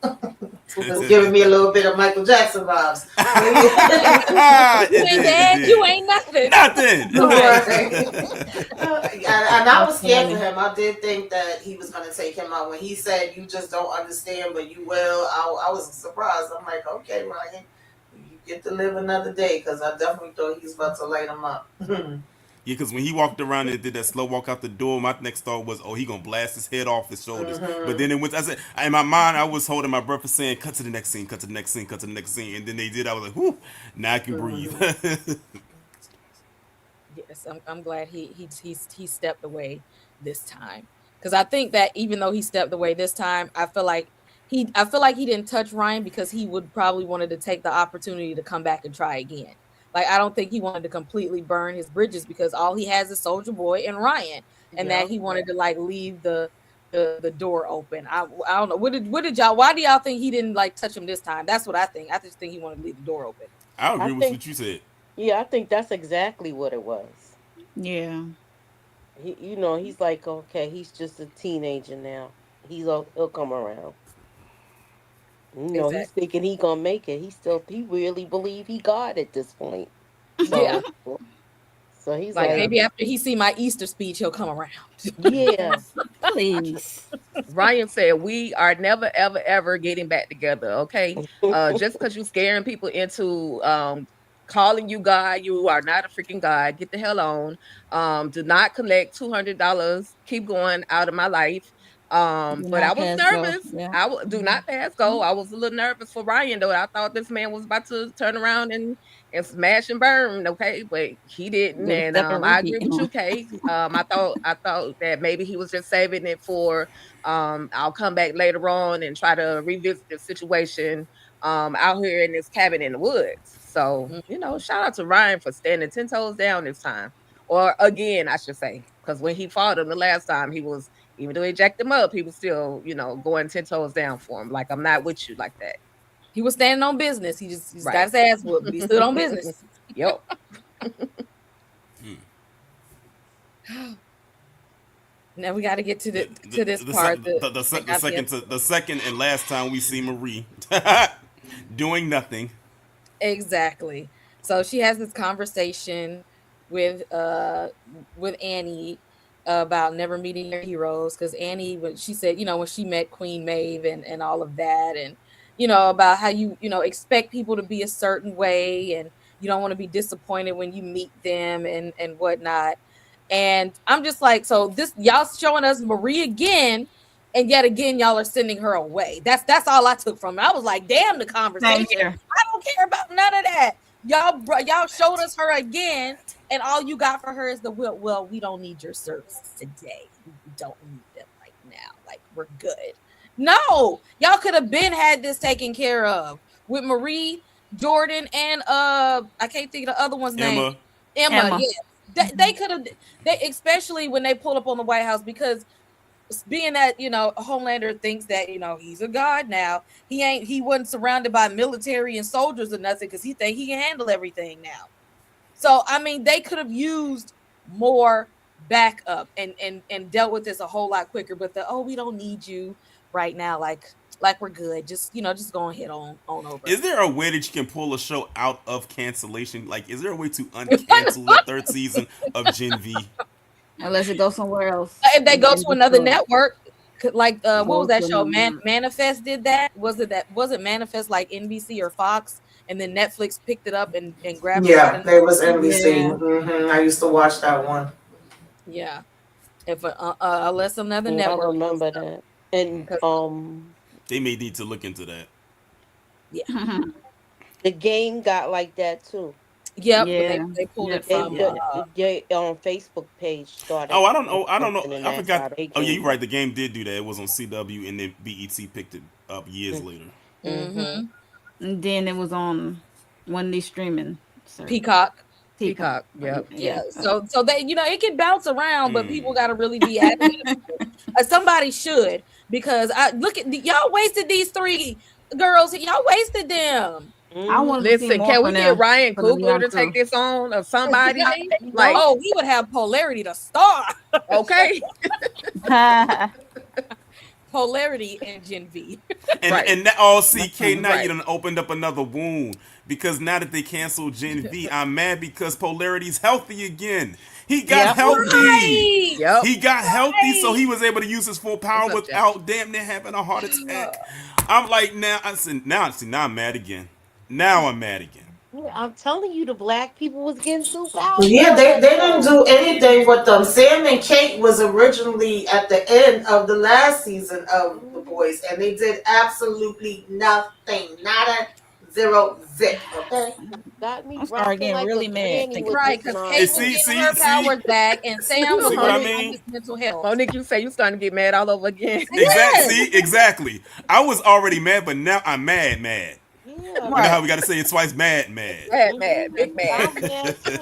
[SPEAKER 7] was giving me a little bit of Michael Jackson vibes.
[SPEAKER 2] You ain't dead, you ain't nothing.
[SPEAKER 4] Nothing.
[SPEAKER 7] And I was scared for him. I did think that he was going to take him out when he said, "You just don't understand, but you will." I was surprised. I'm like, "Okay, Ryan, you get to live another day," because I definitely thought he was about to light him up.
[SPEAKER 4] Yeah, because when he walked around and did that slow walk out the door, my next thought was, "Oh, he gonna blast his head off his shoulders." But then it went. I said, in my mind, I was holding my breath and saying, "Cut to the next scene, cut to the next scene, cut to the next scene." And then they did. I was like, "Whew, now I can breathe."
[SPEAKER 2] Yes, I'm glad he stepped away this time, because I think that even though he stepped away this time, I feel like he didn't touch Ryan because he would probably wanted to take the opportunity to come back and try again. Like, I don't think he wanted to completely burn his bridges, because all he has is Soldier Boy and Ryan, and that he wanted to like leave the door open. I don't know. What did y'all? Why do y'all think he didn't like touch him this time? That's what I think. I just think he wanted to leave the door open.
[SPEAKER 4] I agree with what you said.
[SPEAKER 5] Yeah, I think that's exactly what it was.
[SPEAKER 3] Yeah.
[SPEAKER 5] He's like, okay, he's just a teenager now. He'll come around.
[SPEAKER 2] Exactly.
[SPEAKER 5] He's thinking he gonna make it. He really believe he God at this point.
[SPEAKER 2] Yeah.
[SPEAKER 5] So he's
[SPEAKER 2] Like,
[SPEAKER 5] like,
[SPEAKER 2] maybe after he see my Easter speech, he'll come around.
[SPEAKER 5] yeah.
[SPEAKER 3] Please.
[SPEAKER 6] Ryan said, "We are never, ever, ever getting back together." Okay, just because you scaring people into calling you God, you are not a freaking God. Get the hell on. Do not collect $200. Keep going out of my life. But I was nervous.
[SPEAKER 3] Yeah.
[SPEAKER 6] Do not pass go. I was a little nervous for Ryan, though. I thought this man was about to turn around and smash and burn. Okay, but he didn't. And I agree with you, Kay. I thought that maybe he was just saving it for I'll come back later on and try to revisit the situation out here in this cabin in the woods. So, shout out to Ryan for standing 10 toes down this time. Or again, I should say, because when he fought him the last time, he was, even though he jacked him up, he was still, going 10 toes down for him. Like, I'm not with you like that.
[SPEAKER 2] He was standing on business. He just got his ass whooped, but he stood on business.
[SPEAKER 6] Yep.
[SPEAKER 2] Now we got to get to this part.
[SPEAKER 4] The second and last time we see Marie doing nothing.
[SPEAKER 2] Exactly. So she has this conversation with Annie about never meeting your heroes, because Annie, when she said, when she met Queen Maeve and all of that, and about how you expect people to be a certain way, and you don't want to be disappointed when you meet them and whatnot. And I'm just like, so this, y'all showing us Marie again, and yet again y'all are sending her away. That's all I took from it. I was like, damn the conversation. I don't care about none of that. Y'all showed us her again, and all you got for her is the well, we don't need your services today. We don't need them right now. Like, we're good. No, y'all could have had this taken care of with Marie, Jordan, and I can't think of the other one's name. Emma,
[SPEAKER 3] Emma.
[SPEAKER 2] yeah. They could have, they especially when they pull up on the White House, because being that, Homelander thinks that, he's a god now. He wasn't surrounded by military and soldiers or nothing, because he think he can handle everything now. So I mean, they could have used more backup and dealt with this a whole lot quicker. But we don't need you right now, like we're good. Just go ahead on over.
[SPEAKER 4] Is there a way that you can pull a show out of cancellation? Like, is there a way to uncancel the third season of Gen V?
[SPEAKER 3] Unless it goes somewhere else.
[SPEAKER 2] If they go
[SPEAKER 3] And
[SPEAKER 2] to another
[SPEAKER 3] destroy it.
[SPEAKER 2] network, like what was that show?
[SPEAKER 3] Awesome.
[SPEAKER 2] Manifest did that. Was it Manifest like NBC or Fox, and then Netflix picked it up and grabbed it?
[SPEAKER 7] Yeah, there was NBC.
[SPEAKER 3] Yeah.
[SPEAKER 7] I used to watch that one.
[SPEAKER 2] Yeah. If unless another network.
[SPEAKER 5] I remember that. And
[SPEAKER 4] They may need to look into that.
[SPEAKER 2] Yeah.
[SPEAKER 5] the game got like that too.
[SPEAKER 2] Yep.
[SPEAKER 3] Yeah.
[SPEAKER 2] They pulled it
[SPEAKER 5] They
[SPEAKER 2] from.
[SPEAKER 5] on Facebook page started.
[SPEAKER 4] Oh, I don't know.
[SPEAKER 5] posting, and
[SPEAKER 4] I
[SPEAKER 5] that's how
[SPEAKER 4] forgot.
[SPEAKER 5] they
[SPEAKER 4] Oh, yeah,
[SPEAKER 5] came
[SPEAKER 4] you're right. The game did do that. It was on CW, and then BET picked it up years later.
[SPEAKER 2] Mm-hmm.
[SPEAKER 3] And then it was on one of these streaming services.
[SPEAKER 2] Peacock.
[SPEAKER 6] Yep.
[SPEAKER 2] Yeah. So they, it can bounce around, but people got to really be adamant. Somebody should, because I look at y'all wasted these 3 girls. Y'all wasted them.
[SPEAKER 3] I want to see
[SPEAKER 6] Listen,
[SPEAKER 3] more
[SPEAKER 6] can we
[SPEAKER 3] from
[SPEAKER 6] get
[SPEAKER 3] them
[SPEAKER 6] Ryan
[SPEAKER 3] for the
[SPEAKER 6] Coogler
[SPEAKER 3] young
[SPEAKER 6] to take
[SPEAKER 3] crew.
[SPEAKER 6] this on, or somebody?
[SPEAKER 2] Like, he would have Polarity to star.
[SPEAKER 6] Okay.
[SPEAKER 2] Polarity and Gen V.
[SPEAKER 4] And
[SPEAKER 6] Right.
[SPEAKER 4] and that all CK now
[SPEAKER 6] Right.
[SPEAKER 4] you done opened up another wound, because now that they canceled Gen V, I'm mad because Polarity's healthy again. He got healthy.
[SPEAKER 2] Right.
[SPEAKER 6] Yep.
[SPEAKER 4] He got healthy, so he was able to use his full power
[SPEAKER 6] What's up,
[SPEAKER 4] without damn near having a heart attack. I'm like, now I'm mad again. Now I'm mad again.
[SPEAKER 5] I'm telling you, the black people was getting too powerful.
[SPEAKER 7] Yeah, they didn't do anything with them. Sam and Kate was originally at the end of the last season of The Boys, and they did absolutely nothing. Nada, zero, zip. Okay.
[SPEAKER 5] Got me
[SPEAKER 3] I'm starting
[SPEAKER 5] rocking
[SPEAKER 3] getting
[SPEAKER 5] like
[SPEAKER 3] really
[SPEAKER 5] a
[SPEAKER 3] mad
[SPEAKER 5] granny
[SPEAKER 3] thinking
[SPEAKER 5] with
[SPEAKER 2] Right,
[SPEAKER 5] this
[SPEAKER 2] because
[SPEAKER 5] line.
[SPEAKER 2] Kate was
[SPEAKER 4] See,
[SPEAKER 2] getting her powers back, and Sam was
[SPEAKER 4] See what I
[SPEAKER 2] on
[SPEAKER 4] mean?
[SPEAKER 2] his mental health.
[SPEAKER 6] Monique, you say you starting to get mad all over again.
[SPEAKER 4] Exactly. I was already mad, but now I'm mad.
[SPEAKER 5] Yeah,
[SPEAKER 4] You know how we got to say it twice? Mad.
[SPEAKER 6] Mad, big mad.
[SPEAKER 5] I'm mad too.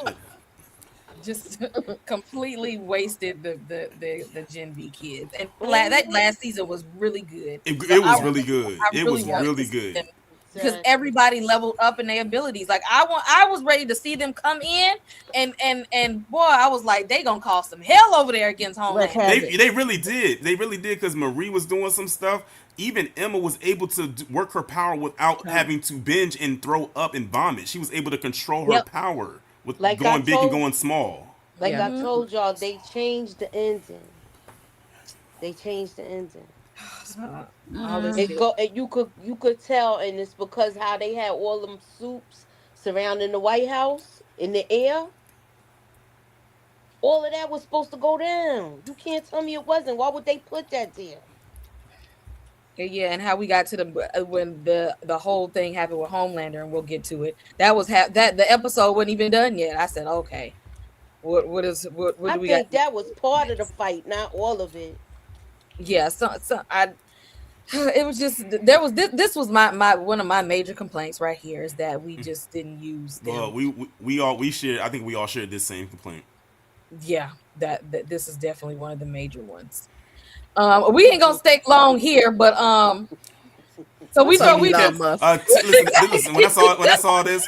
[SPEAKER 2] Just completely wasted the Gen V kids, and that last season was really good.
[SPEAKER 4] It was really good.
[SPEAKER 2] I
[SPEAKER 4] It
[SPEAKER 2] really
[SPEAKER 4] was
[SPEAKER 2] wanted
[SPEAKER 4] really
[SPEAKER 2] to see
[SPEAKER 4] good.
[SPEAKER 2] them, because everybody leveled up in their abilities. Like I was ready to see them come in, and boy, I was like, they gonna cause some hell over there against Homelander.
[SPEAKER 4] They really did. They really did, because Marie was doing some stuff. Even Emma was able to work her power without having to binge and throw up and vomit. She was able to control her power with
[SPEAKER 5] Like
[SPEAKER 4] going
[SPEAKER 5] I
[SPEAKER 4] big and
[SPEAKER 5] told-
[SPEAKER 4] going small.
[SPEAKER 5] Like
[SPEAKER 6] Yeah.
[SPEAKER 5] I told y'all, they changed the ending.
[SPEAKER 2] All this
[SPEAKER 5] It go, and you could tell, and it's because how they had all them soups surrounding the White House in the air. All of that was supposed to go down. You can't tell me it wasn't. Why would they put that there?
[SPEAKER 2] Yeah, and how we got to when the whole thing happened with Homelander, and we'll get to it. That was that the episode wasn't even done yet. I said, okay, what do
[SPEAKER 5] I
[SPEAKER 2] we
[SPEAKER 5] think
[SPEAKER 2] got?
[SPEAKER 5] that was part of the fight, not all of it.
[SPEAKER 2] Yeah, it was just there was this was my one of my major complaints right here, is that we just didn't use them.
[SPEAKER 4] Well, we shared. I think we all shared this same complaint.
[SPEAKER 2] Yeah, that this is definitely one of the major ones. We ain't gonna stay long here, but so we
[SPEAKER 6] So
[SPEAKER 2] we
[SPEAKER 6] Elon Musk.
[SPEAKER 4] Listen, when I saw this,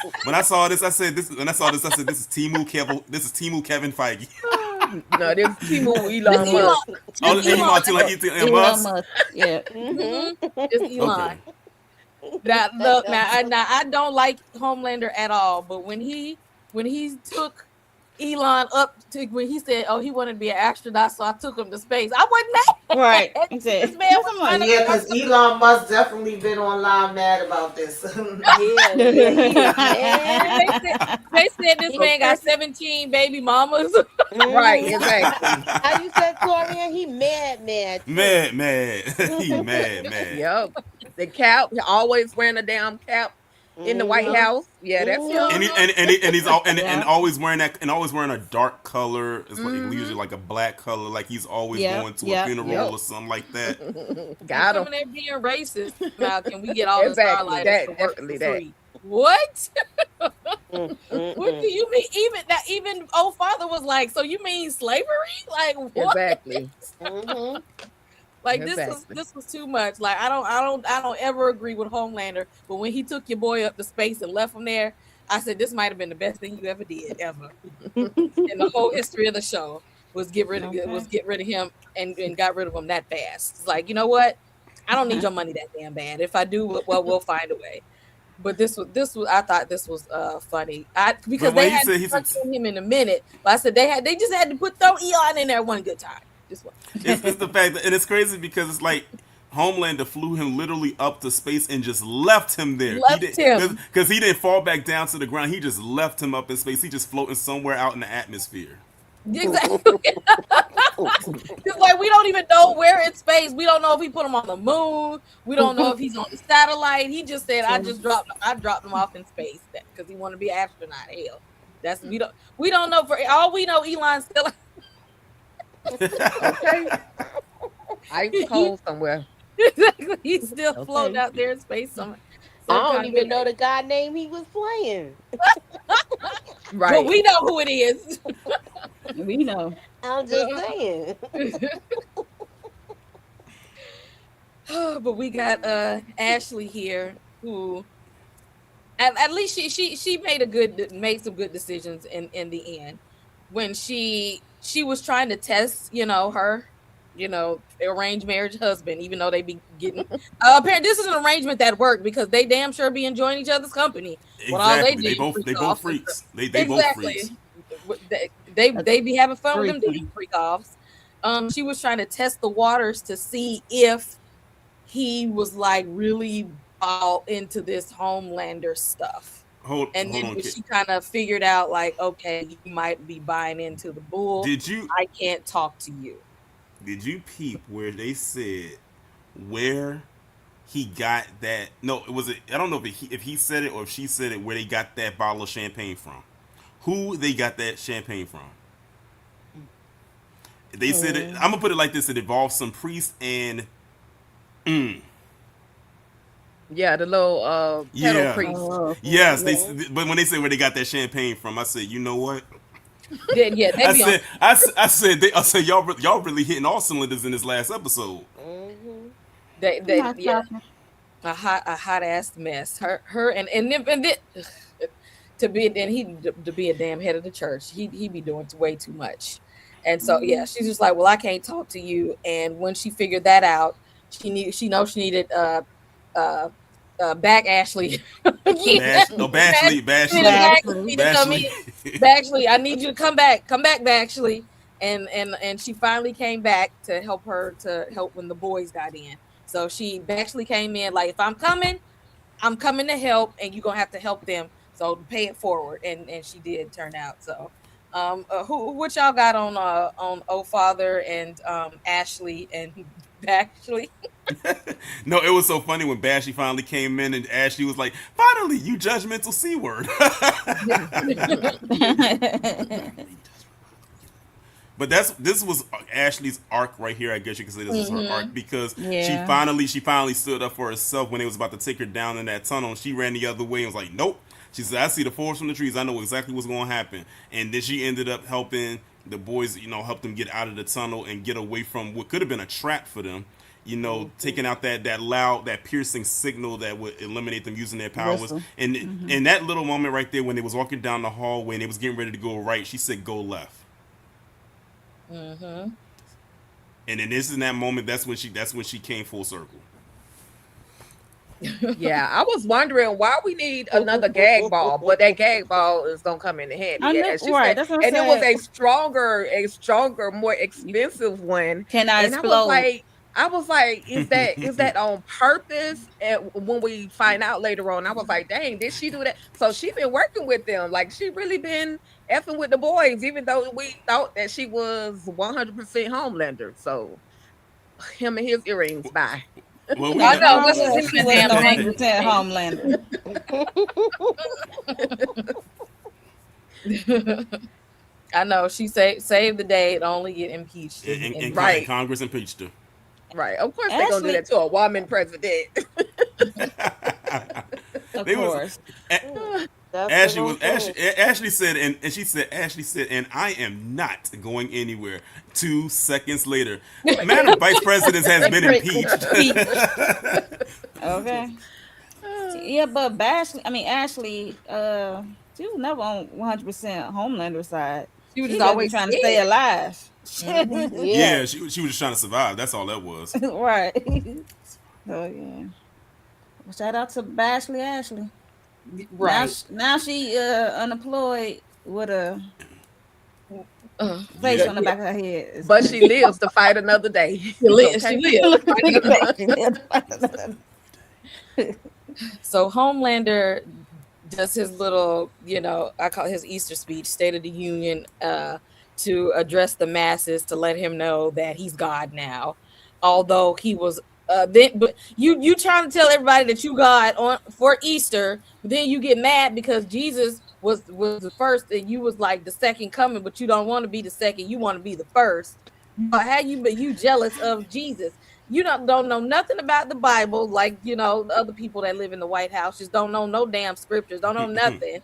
[SPEAKER 4] I said this is Timu Kevin Feige.
[SPEAKER 6] No, this is Timu Elon Musk.
[SPEAKER 4] Oh, Elon Musk.
[SPEAKER 3] Musk. Yeah.
[SPEAKER 2] It's Elon. Now look, now I don't like Homelander at all, but when he took Elon up to when he said, "Oh, he wanted to be an astronaut," so I took him to space. I wasn't mad.
[SPEAKER 3] Right. He said,
[SPEAKER 2] This man was trying to
[SPEAKER 7] Yeah, because Elon Musk definitely been online mad about this.
[SPEAKER 5] Yeah.
[SPEAKER 2] They said this man got 17 baby mamas.
[SPEAKER 6] Right, exactly.
[SPEAKER 5] How you said, Torian? He mad.
[SPEAKER 4] Mad. He mad.
[SPEAKER 6] Yep. The cap, always wearing a damn cap in the White House. Yeah, that's him.
[SPEAKER 4] And he's always wearing that, and always wearing a dark color. It's like usually like a black color, like he's always going to a funeral or something like that.
[SPEAKER 6] Got him.
[SPEAKER 2] Coming there being racist. Now, can we get all the
[SPEAKER 6] Exactly.
[SPEAKER 2] starlighters
[SPEAKER 6] That-
[SPEAKER 2] to work
[SPEAKER 6] definitely
[SPEAKER 2] for
[SPEAKER 6] that.
[SPEAKER 2] free? What?
[SPEAKER 5] Mm,
[SPEAKER 2] What do you mean? Even old father was like, so you mean slavery? Like what?
[SPEAKER 6] Exactly.
[SPEAKER 5] mm-hmm.
[SPEAKER 2] Like
[SPEAKER 6] Exactly.
[SPEAKER 2] this was too much. Like I don't ever agree with Homelander. But when he took your boy up to space and left him there, I said this might have been the best thing you ever did ever in the whole history of the show. Was get rid of him and got rid of him that fast. It's like, you know what? I don't need your money that damn bad. If I do, well, we'll find a way. But this was I thought this was funny. Because
[SPEAKER 4] But
[SPEAKER 2] they
[SPEAKER 4] when he
[SPEAKER 2] hadn't
[SPEAKER 4] said
[SPEAKER 2] touched on him in a minute. But I said they just had to throw Elon in there one good time. Just one.
[SPEAKER 4] it's the fact that, and it's crazy because it's like Homelander flew him literally up to space and just left him there.
[SPEAKER 2] Left him.
[SPEAKER 4] Because he didn't fall back down to the ground. He just left him up in space. He just floating somewhere out in the atmosphere.
[SPEAKER 2] Exactly. It's like we don't even know where in space. We don't know if he put him on the moon. We don't know if he's on the satellite. He just said, I dropped him off in space because he wanted to be an astronaut. Hell, that's we don't know. For all we know, Elon's still
[SPEAKER 6] Okay. Ice cold somewhere.
[SPEAKER 2] exactly. He's still
[SPEAKER 6] Okay.
[SPEAKER 2] floating out there in space somewhere.
[SPEAKER 5] I don't even know the guy name he was playing.
[SPEAKER 6] Right.
[SPEAKER 2] But we know who it is.
[SPEAKER 3] We know.
[SPEAKER 5] I'm just saying.
[SPEAKER 2] But we got Ashley here who at least she made some good decisions in the end when she was trying to test her arranged marriage husband, even though they be getting apparently this is an arrangement that worked because they damn sure be enjoying each other's company.
[SPEAKER 4] Exactly.
[SPEAKER 2] Well, all
[SPEAKER 4] They both freaks. They both freaks.
[SPEAKER 2] They be having fun with them damn freak offs. She was trying to test the waters to see if he was like really all into this Homelander stuff.
[SPEAKER 4] Hold
[SPEAKER 2] then
[SPEAKER 4] on,
[SPEAKER 2] she kind of figured out like, okay, you might be buying into the bull. I can't talk to you.
[SPEAKER 4] Did you peep where they said where he got that? No, I don't know if he said it or if she said it. Where they got that bottle of champagne from? Who they got that champagne from? They said it. I'm gonna put it like this: it involves some priest and.
[SPEAKER 6] Yeah, the little pedal priest.
[SPEAKER 4] Yes, but when they said where they got that champagne from, I said, you know what? I said y'all really hitting all cylinders in this last episode.
[SPEAKER 2] A hot ass mess. Her and to be a damn head of the church. He be doing way too much. And so she's just like, well, I can't talk to you. And when she figured that out, she needed back Ashley. Bashley, I need you to come back, Bashley. And she finally came back to help when the boys got in. So Bashley came in like, if I'm coming to help, and you're gonna have to help them. So pay it forward, and she did turn out. So, what y'all got on O Father and Ashley and Bashley?
[SPEAKER 4] No, it was so funny when Bashley finally came in and Ashley was like, "Finally, you judgmental C word." But this was Ashley's arc right here. I guess you could say this was her arc because she finally stood up for herself when it was about to take her down in that tunnel. She ran the other way and was like, "Nope." She said, "I see the forest from the trees. I know exactly what's going to happen." And then she ended up helping the boys, help them get out of the tunnel and get away from what could have been a trap for them. Taking out that loud, that piercing signal that would eliminate them using their powers. And in that little moment right there when they was walking down the hallway and they was getting ready to go right, she said, "Go left." And then this is that moment. That's when she came full circle.
[SPEAKER 6] Yeah, I was wondering why we need another gag ball, but that gag ball is gonna come in handy.
[SPEAKER 3] That's what I'm saying.
[SPEAKER 6] It was a stronger, more expensive one.
[SPEAKER 3] Can I explode?
[SPEAKER 6] I was like, is that on purpose? And when we find out later on, I was like, dang, did she do that? So she been working with them. Like, she really been effing with the boys, even though we thought that she was 100% Homelander. So him and his earrings, bye.
[SPEAKER 4] Well,
[SPEAKER 2] I know this is
[SPEAKER 3] She wasn't 100% Homelander.
[SPEAKER 2] I know she saved the day and only get impeached.
[SPEAKER 4] And
[SPEAKER 6] right.
[SPEAKER 4] Congress impeached her.
[SPEAKER 6] Right. Of course they're gonna do that to a woman president.
[SPEAKER 3] Of
[SPEAKER 4] They was
[SPEAKER 3] course.
[SPEAKER 5] That's what
[SPEAKER 4] Ashley
[SPEAKER 5] I'm
[SPEAKER 4] was
[SPEAKER 5] saying.
[SPEAKER 4] Ashley said, and she said, Ashley said, and I am not going anywhere. 2 seconds later, man of vice presidents has been impeached.
[SPEAKER 3] Okay. Yeah, but Ashley, she was never on 100% Homelander side.
[SPEAKER 2] She was
[SPEAKER 3] She
[SPEAKER 2] just
[SPEAKER 3] just been
[SPEAKER 2] always
[SPEAKER 3] trying to stay
[SPEAKER 2] scared.
[SPEAKER 3] alive.
[SPEAKER 2] Mhm.
[SPEAKER 5] Yeah.
[SPEAKER 4] Yeah, she was just trying to survive. That's all that was.
[SPEAKER 3] Right. So yeah. Well, shout out to Ashley.
[SPEAKER 2] Right.
[SPEAKER 3] Now she unemployed with a face
[SPEAKER 4] Yeah,
[SPEAKER 3] on the back of her head. It's
[SPEAKER 6] But she
[SPEAKER 3] crazy.
[SPEAKER 6] lives to fight another day.
[SPEAKER 2] She lives. She
[SPEAKER 6] Okay.
[SPEAKER 2] lives.
[SPEAKER 3] She lived to fight another day.
[SPEAKER 2] So Homelander does his little, I call it his Easter speech, State of the Union, to address the masses, to let him know that he's God now. Although he was but you trying to tell everybody that you God on for Easter, but then you get mad because Jesus was the first and you was like the second coming, but you don't want to be the second, you want to be the first. But you jealous of Jesus? You don't know nothing about the Bible, like the other people that live in the White House just don't know no damn scriptures, don't know nothing.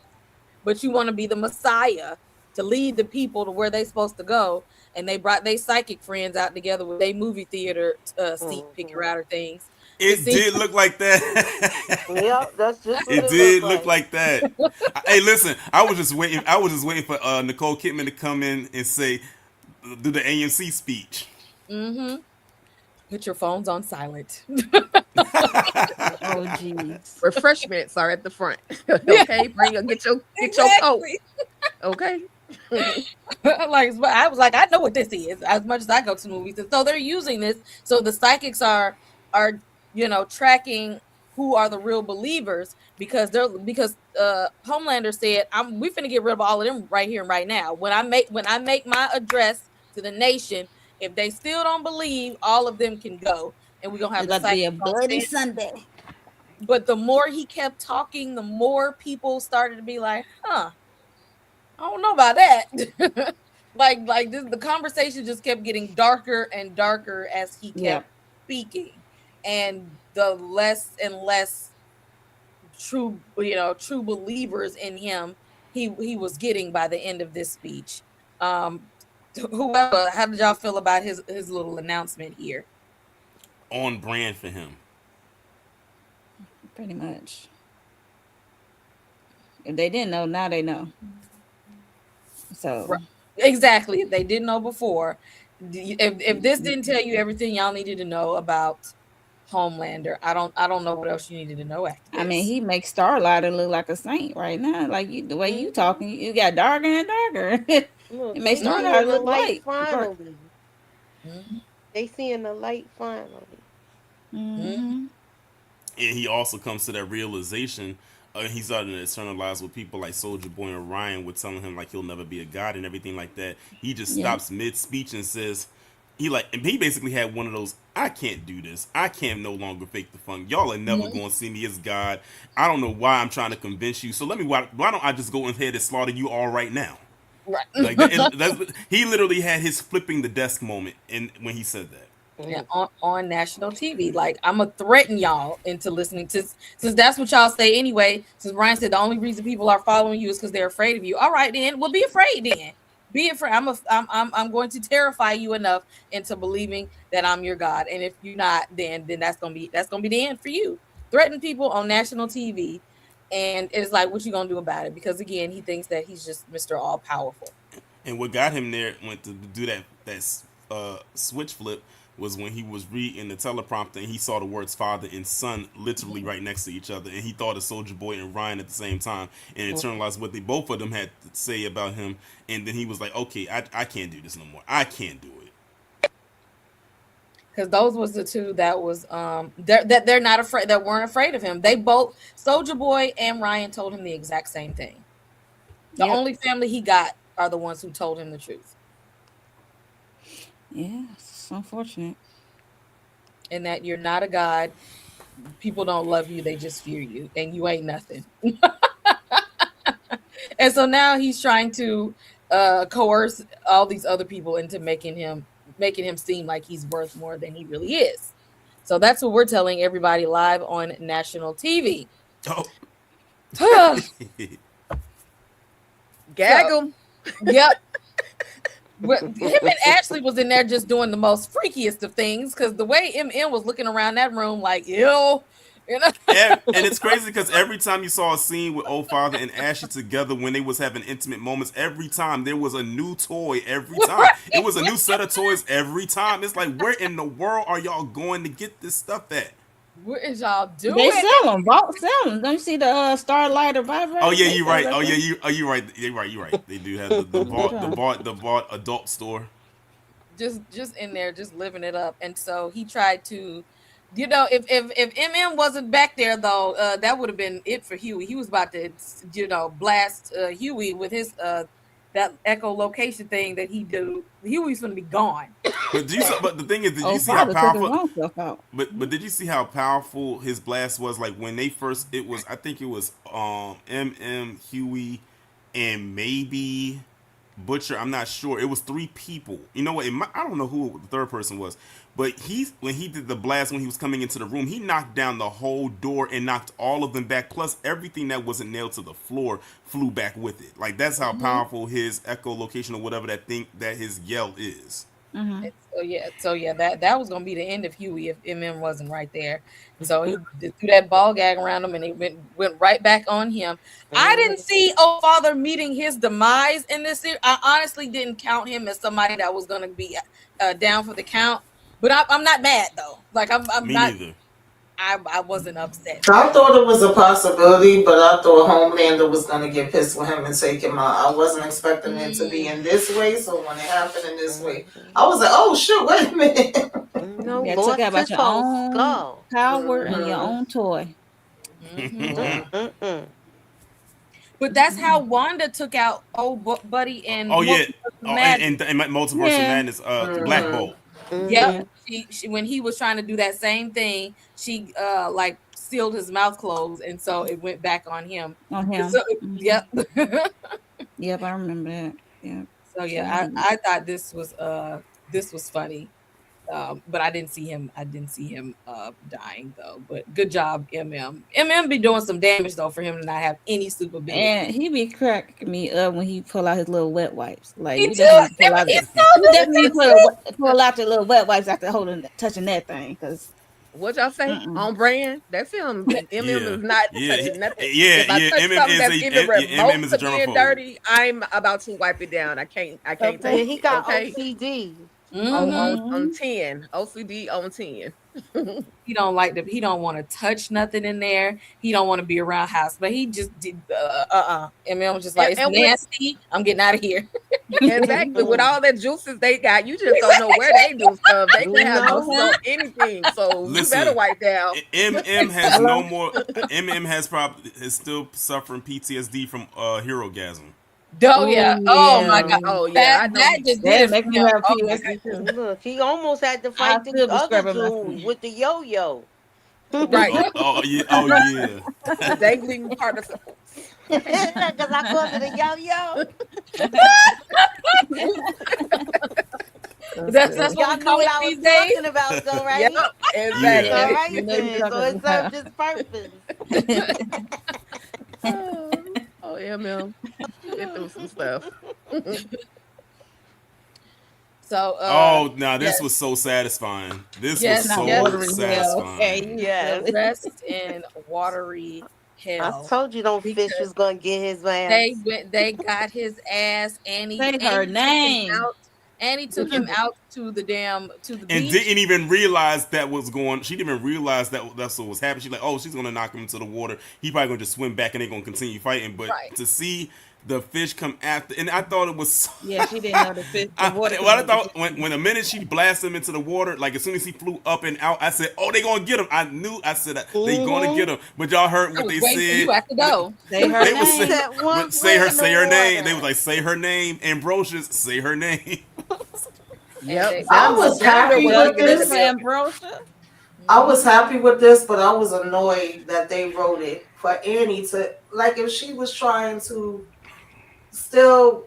[SPEAKER 2] But you want to be the Messiah to lead the people to where they supposed to go, and they brought their psychic friends out together with their movie theater seat picker outer things.
[SPEAKER 4] it did look like that.
[SPEAKER 5] Yeah, that's just what
[SPEAKER 4] It
[SPEAKER 5] it
[SPEAKER 4] did
[SPEAKER 5] looked
[SPEAKER 4] look like that. Hey, listen, I was just waiting. I was just waiting for Nicole Kidman to come in and do the AMC speech.
[SPEAKER 2] Mm-hmm. Put your phones on silent.
[SPEAKER 3] Oh jeez.
[SPEAKER 6] Refreshments are at the front. Okay, get your coat. Okay.
[SPEAKER 2] I was like, I know what this is as much as I go to movies. And so they're using this. So the psychics are tracking who are the real believers because Homelander said, we finna get rid of all of them right here and right now. When I make my address to the nation, if they still don't believe, all of them can go. And we're gonna have
[SPEAKER 3] It's about to be a bloody Sunday.
[SPEAKER 2] But the more he kept talking, the more people started to be like, I don't know about that. like this, the conversation just kept getting darker and darker as he kept speaking, and the less and less true believers in him he was getting by the end of this speech. Whoever, how did y'all feel about his little announcement here?
[SPEAKER 4] On brand for him.
[SPEAKER 3] Pretty much. If they didn't know, now they know. So
[SPEAKER 2] exactly, if they didn't know before, if this didn't tell you everything y'all needed to know about Homelander, I don't know what else you needed to know after this.
[SPEAKER 3] I mean, he makes Starlight look like a saint right now. Like the way you talking, you got darker and darker. It makes Starlight look light.
[SPEAKER 5] Finally. They seeing the light finally.
[SPEAKER 3] Mm-hmm.
[SPEAKER 4] And he also comes to that realization. He's starting to internalize what people like Soldier Boy and Ryan were telling him, like he'll never be a god and everything like that. He just stops mid speech and says, he basically had one of those, I can't do this. I can't no longer fake the funk. Y'all are never going to see me as God. I don't know why I'm trying to convince you. So why don't I just go ahead and slaughter you all right now?
[SPEAKER 2] Right.
[SPEAKER 4] Like he literally had his flipping the desk moment when he said that.
[SPEAKER 2] Yeah, on national TV. Like, I'm gonna threaten y'all into listening to, since that's what y'all say anyway. Since Ryan said the only reason people are following you is because they're afraid of you. All right, then. Well, be afraid then. Be afraid. I'm going to terrify you enough into believing that I'm your God. And if you're not, then that's gonna be the end for you. Threaten people on national TV, and it's like, what you gonna do about it? Because again, he thinks that he's just Mr. All Powerful.
[SPEAKER 4] And what got him there went to do that switch flip was when he was reading the teleprompter and he saw the words father and son literally right next to each other, and he thought of Soldier Boy and Ryan at the same time and internalized what both of them had to say about him. And then he was like, okay, I can't do this no more. I can't do it.
[SPEAKER 2] Because those was the two that was they're not afraid, that weren't afraid of him. They both, Soldier Boy and Ryan, told him the exact same thing. The only family he got are the ones who told him the truth.
[SPEAKER 3] Yeah, it's unfortunate.
[SPEAKER 2] And that you're not a god. People don't love you, they just fear you, and you ain't nothing. And so now he's trying to coerce all these other people into making him seem like he's worth more than he really is. So that's what we're telling everybody live on national TV.
[SPEAKER 4] Oh,
[SPEAKER 6] Gag
[SPEAKER 2] So,
[SPEAKER 6] them.
[SPEAKER 2] yep. Him and Ashley was in there just doing the most freakiest of things because the way MM was looking around that room like, ew, you know.
[SPEAKER 4] And it's crazy because every time you saw a scene with old father and Ashley together when they was having intimate moments, every time there was a new toy. Every time it was a new set of toys. Every time it's like, where in the world are y'all going to get this stuff at?
[SPEAKER 2] What is y'all doing?
[SPEAKER 3] They sell them. Sell them. Don't you see the Starlight or vibrator?
[SPEAKER 4] Oh yeah,
[SPEAKER 3] They
[SPEAKER 4] you're
[SPEAKER 3] sell
[SPEAKER 4] right.
[SPEAKER 3] that
[SPEAKER 4] Oh yeah,
[SPEAKER 3] thing.
[SPEAKER 4] you're right. You're right. You're right. They do have the bought adult store.
[SPEAKER 2] Just in there, just living it up. And so he tried to, if MM wasn't back there though, that would have been it for Huey. He was about to, blast Huey with his that echolocation thing that he do. Huey's gonna be gone.
[SPEAKER 4] But the thing is, did you
[SPEAKER 3] Oh,
[SPEAKER 4] see how
[SPEAKER 3] father took his
[SPEAKER 4] powerful?
[SPEAKER 3] own stuff out.
[SPEAKER 4] But did you see how powerful his blast was? Like when they first, it was, I think it was MM, Huey, and maybe Butcher. I'm not sure. It was three people. You know what? I don't know who the third person was, but when he did the blast when he was coming into the room, he knocked down the whole door and knocked all of them back. Plus everything that wasn't nailed to the floor flew back with it. Like that's how powerful his echolocation or whatever that his yell is.
[SPEAKER 3] Mm-hmm.
[SPEAKER 2] So yeah, that was gonna be the end of Huey if MM wasn't right there. So he threw that ball gag around him, and it went right back on him. I didn't see Father meeting his demise in this series. I honestly didn't count him as somebody that was gonna be down for the count. But I'm not mad though. Like I'm
[SPEAKER 4] Me
[SPEAKER 2] not.
[SPEAKER 4] neither.
[SPEAKER 2] I wasn't upset.
[SPEAKER 7] I thought it was a possibility, but I thought Homelander was gonna get pissed with him and take him out. I wasn't expecting it to be in this way, so when it happened in this way, I was like, "Oh shit! Wait a minute."
[SPEAKER 5] No,
[SPEAKER 3] Yeah,
[SPEAKER 5] lost
[SPEAKER 3] took out about
[SPEAKER 5] his
[SPEAKER 3] your
[SPEAKER 5] whole
[SPEAKER 3] own
[SPEAKER 5] skull.
[SPEAKER 3] power and your own toy.
[SPEAKER 2] But that's how Wanda took out old Buddy and
[SPEAKER 4] Oh yeah.
[SPEAKER 2] Multiverse of
[SPEAKER 4] Oh,
[SPEAKER 2] Madness.
[SPEAKER 4] and Multiverse of
[SPEAKER 3] Yeah.
[SPEAKER 4] Madness. Black Bolt.
[SPEAKER 2] Yep. She when he was trying to do that same thing, she like sealed his mouth closed, and so it went back on him.
[SPEAKER 3] On him.
[SPEAKER 2] So,
[SPEAKER 3] Mhm.
[SPEAKER 2] yep.
[SPEAKER 3] Yep, I remember that. Yeah.
[SPEAKER 2] So yeah, I thought this was funny. But I didn't see him dying though. But good job, MM. MM be doing some damage though for him to not have any super ability.
[SPEAKER 3] And he be cracking me up when he pull out his little wet wipes. Like
[SPEAKER 2] He
[SPEAKER 3] you
[SPEAKER 2] do.
[SPEAKER 3] definitely pull out,
[SPEAKER 2] He
[SPEAKER 3] you definitely pull out the little wet wipes after touching that thing. Because
[SPEAKER 6] What y'all say? On brand? That's him. MM is not touching nothing. If I touch something that's even remote
[SPEAKER 4] is a
[SPEAKER 6] to being
[SPEAKER 4] germaphobe.
[SPEAKER 6] dirty, I'm about to wipe it down. I can't take
[SPEAKER 5] He
[SPEAKER 6] it.
[SPEAKER 5] got
[SPEAKER 6] Okay.
[SPEAKER 5] OCD.
[SPEAKER 6] On 10. OCD on 10.
[SPEAKER 2] He don't want to touch nothing in there. He don't want to be around house. But he just did MM was just like, it's nasty. I'm getting out of here.
[SPEAKER 6] Exactly. With all the juices they got, you just don't know where they do stuff. They can have juices on anything. So
[SPEAKER 4] Listen,
[SPEAKER 6] you better wipe down.
[SPEAKER 4] MM has no more. MM is still suffering PTSD from Herogasm.
[SPEAKER 2] Oh yeah. Oh my god.
[SPEAKER 6] Oh yeah.
[SPEAKER 2] That just
[SPEAKER 3] that
[SPEAKER 2] did
[SPEAKER 3] make me have PTSD.
[SPEAKER 5] Look, he almost had to fight the other dude with the yo-yo.
[SPEAKER 6] Right.
[SPEAKER 4] Oh yeah.
[SPEAKER 6] Dangling participles.
[SPEAKER 5] Because I called it a yo-yo.
[SPEAKER 2] That's what
[SPEAKER 5] Y'all
[SPEAKER 2] we
[SPEAKER 5] knew
[SPEAKER 2] call
[SPEAKER 5] what
[SPEAKER 2] it
[SPEAKER 5] I was
[SPEAKER 2] these days.
[SPEAKER 5] talking about, though, right?
[SPEAKER 6] Yep. Exactly.
[SPEAKER 5] All right,
[SPEAKER 3] You know
[SPEAKER 5] then.
[SPEAKER 3] you're
[SPEAKER 5] So it
[SPEAKER 3] talking
[SPEAKER 5] served its purpose.
[SPEAKER 6] Oh, MM. Been through some stuff.
[SPEAKER 2] So
[SPEAKER 4] this was so satisfying. This
[SPEAKER 2] Yes,
[SPEAKER 4] was so
[SPEAKER 2] yes.
[SPEAKER 4] satisfying.
[SPEAKER 3] Okay.
[SPEAKER 5] Yes.
[SPEAKER 2] rest in watery hell.
[SPEAKER 5] I told you no fish was going to get his ass.
[SPEAKER 2] They got his ass, and he
[SPEAKER 3] Say
[SPEAKER 2] and
[SPEAKER 3] her
[SPEAKER 2] he
[SPEAKER 3] name.
[SPEAKER 2] took him out, and he took him out to the
[SPEAKER 4] And
[SPEAKER 2] beach.
[SPEAKER 4] didn't even realize that was going. She didn't even realize that's what was happening. She's like, "Oh, she's gonna knock him into the water. He probably gonna just swim back, and they're gonna continue fighting." But to see the fish come after, and I thought it was. So,
[SPEAKER 3] Yeah, she didn't know the fish.
[SPEAKER 4] I thought when the minute she blasted him into the water, like as soon as he flew up and out, I said, "Oh, they gonna get him." I said they gonna get him. But y'all heard what they said.
[SPEAKER 2] You have to go.
[SPEAKER 3] Say her name.
[SPEAKER 4] Say her name. They was like, say her name. Ambrosius, say her name.
[SPEAKER 6] Yep.
[SPEAKER 7] I was happy with this. I was happy with this, but I was annoyed that they wrote it for Annie to, like, if she was trying to still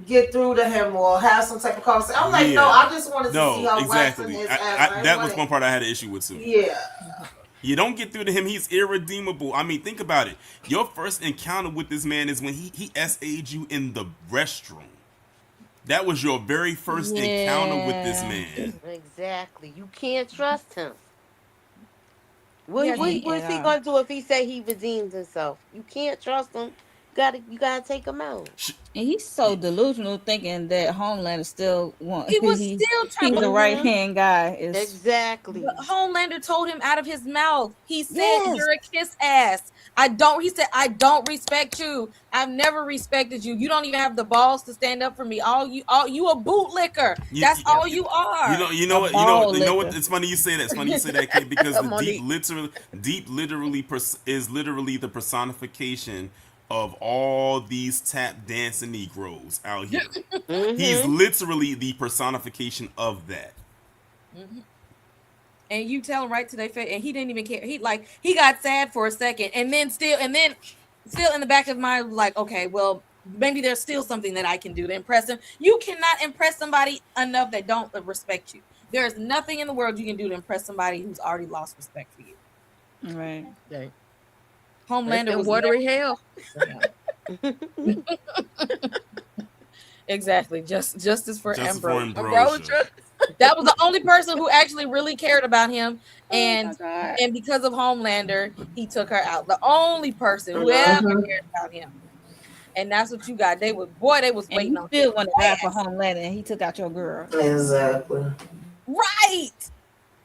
[SPEAKER 7] get through to him or have some type of conversation. I'm like, no, I just wanted to see how waxing his ass.
[SPEAKER 4] That was one part I had an issue with too.
[SPEAKER 7] Yeah.
[SPEAKER 4] You don't get through to him. He's irredeemable. I mean, think about it. Your first encounter with this man is when he SA'd you in the restroom. That was your very first encounter with this man.
[SPEAKER 5] Exactly. You can't trust him.
[SPEAKER 2] Yeah,
[SPEAKER 5] What's he gonna do if he say he redeems himself? You can't trust him. You gotta take him out.
[SPEAKER 3] And he's so delusional, thinking that Homelander still
[SPEAKER 2] he was still trying.
[SPEAKER 3] he's the right hand guy.
[SPEAKER 5] Exactly.
[SPEAKER 2] But Homelander told him out of his mouth. He said,
[SPEAKER 3] Yes.
[SPEAKER 2] "You're a kiss ass. I don't." He said, "I don't respect you. I've never respected you. You don't even have the balls to stand up for me. All you a bootlicker. That's all you are."
[SPEAKER 4] You know what? It's funny you say that. It's funny you say that, Kate, because the deep literally is literally the personification of all these tap dancing Negroes out here. He's literally the personification of that.
[SPEAKER 2] And you tell him right to their face, and he didn't even care. He got sad for a second, and then still in the back of my like, okay, well, maybe there's still something that I can do to impress him. You cannot impress somebody enough that don't respect you. There's nothing in the world you can do to impress somebody who's already lost respect for you.
[SPEAKER 3] Right.
[SPEAKER 6] Okay.
[SPEAKER 2] Homelander was
[SPEAKER 6] watery hell.
[SPEAKER 2] Exactly. Justice for
[SPEAKER 4] Ambrosia.
[SPEAKER 2] That was the only person who actually really cared about him, and because of Homelander, he took her out. The only person who ever cared about him, and that's what you got. They was waiting on.
[SPEAKER 3] Still want to die for Homelander, and he took out your girl.
[SPEAKER 7] Exactly.
[SPEAKER 2] Right.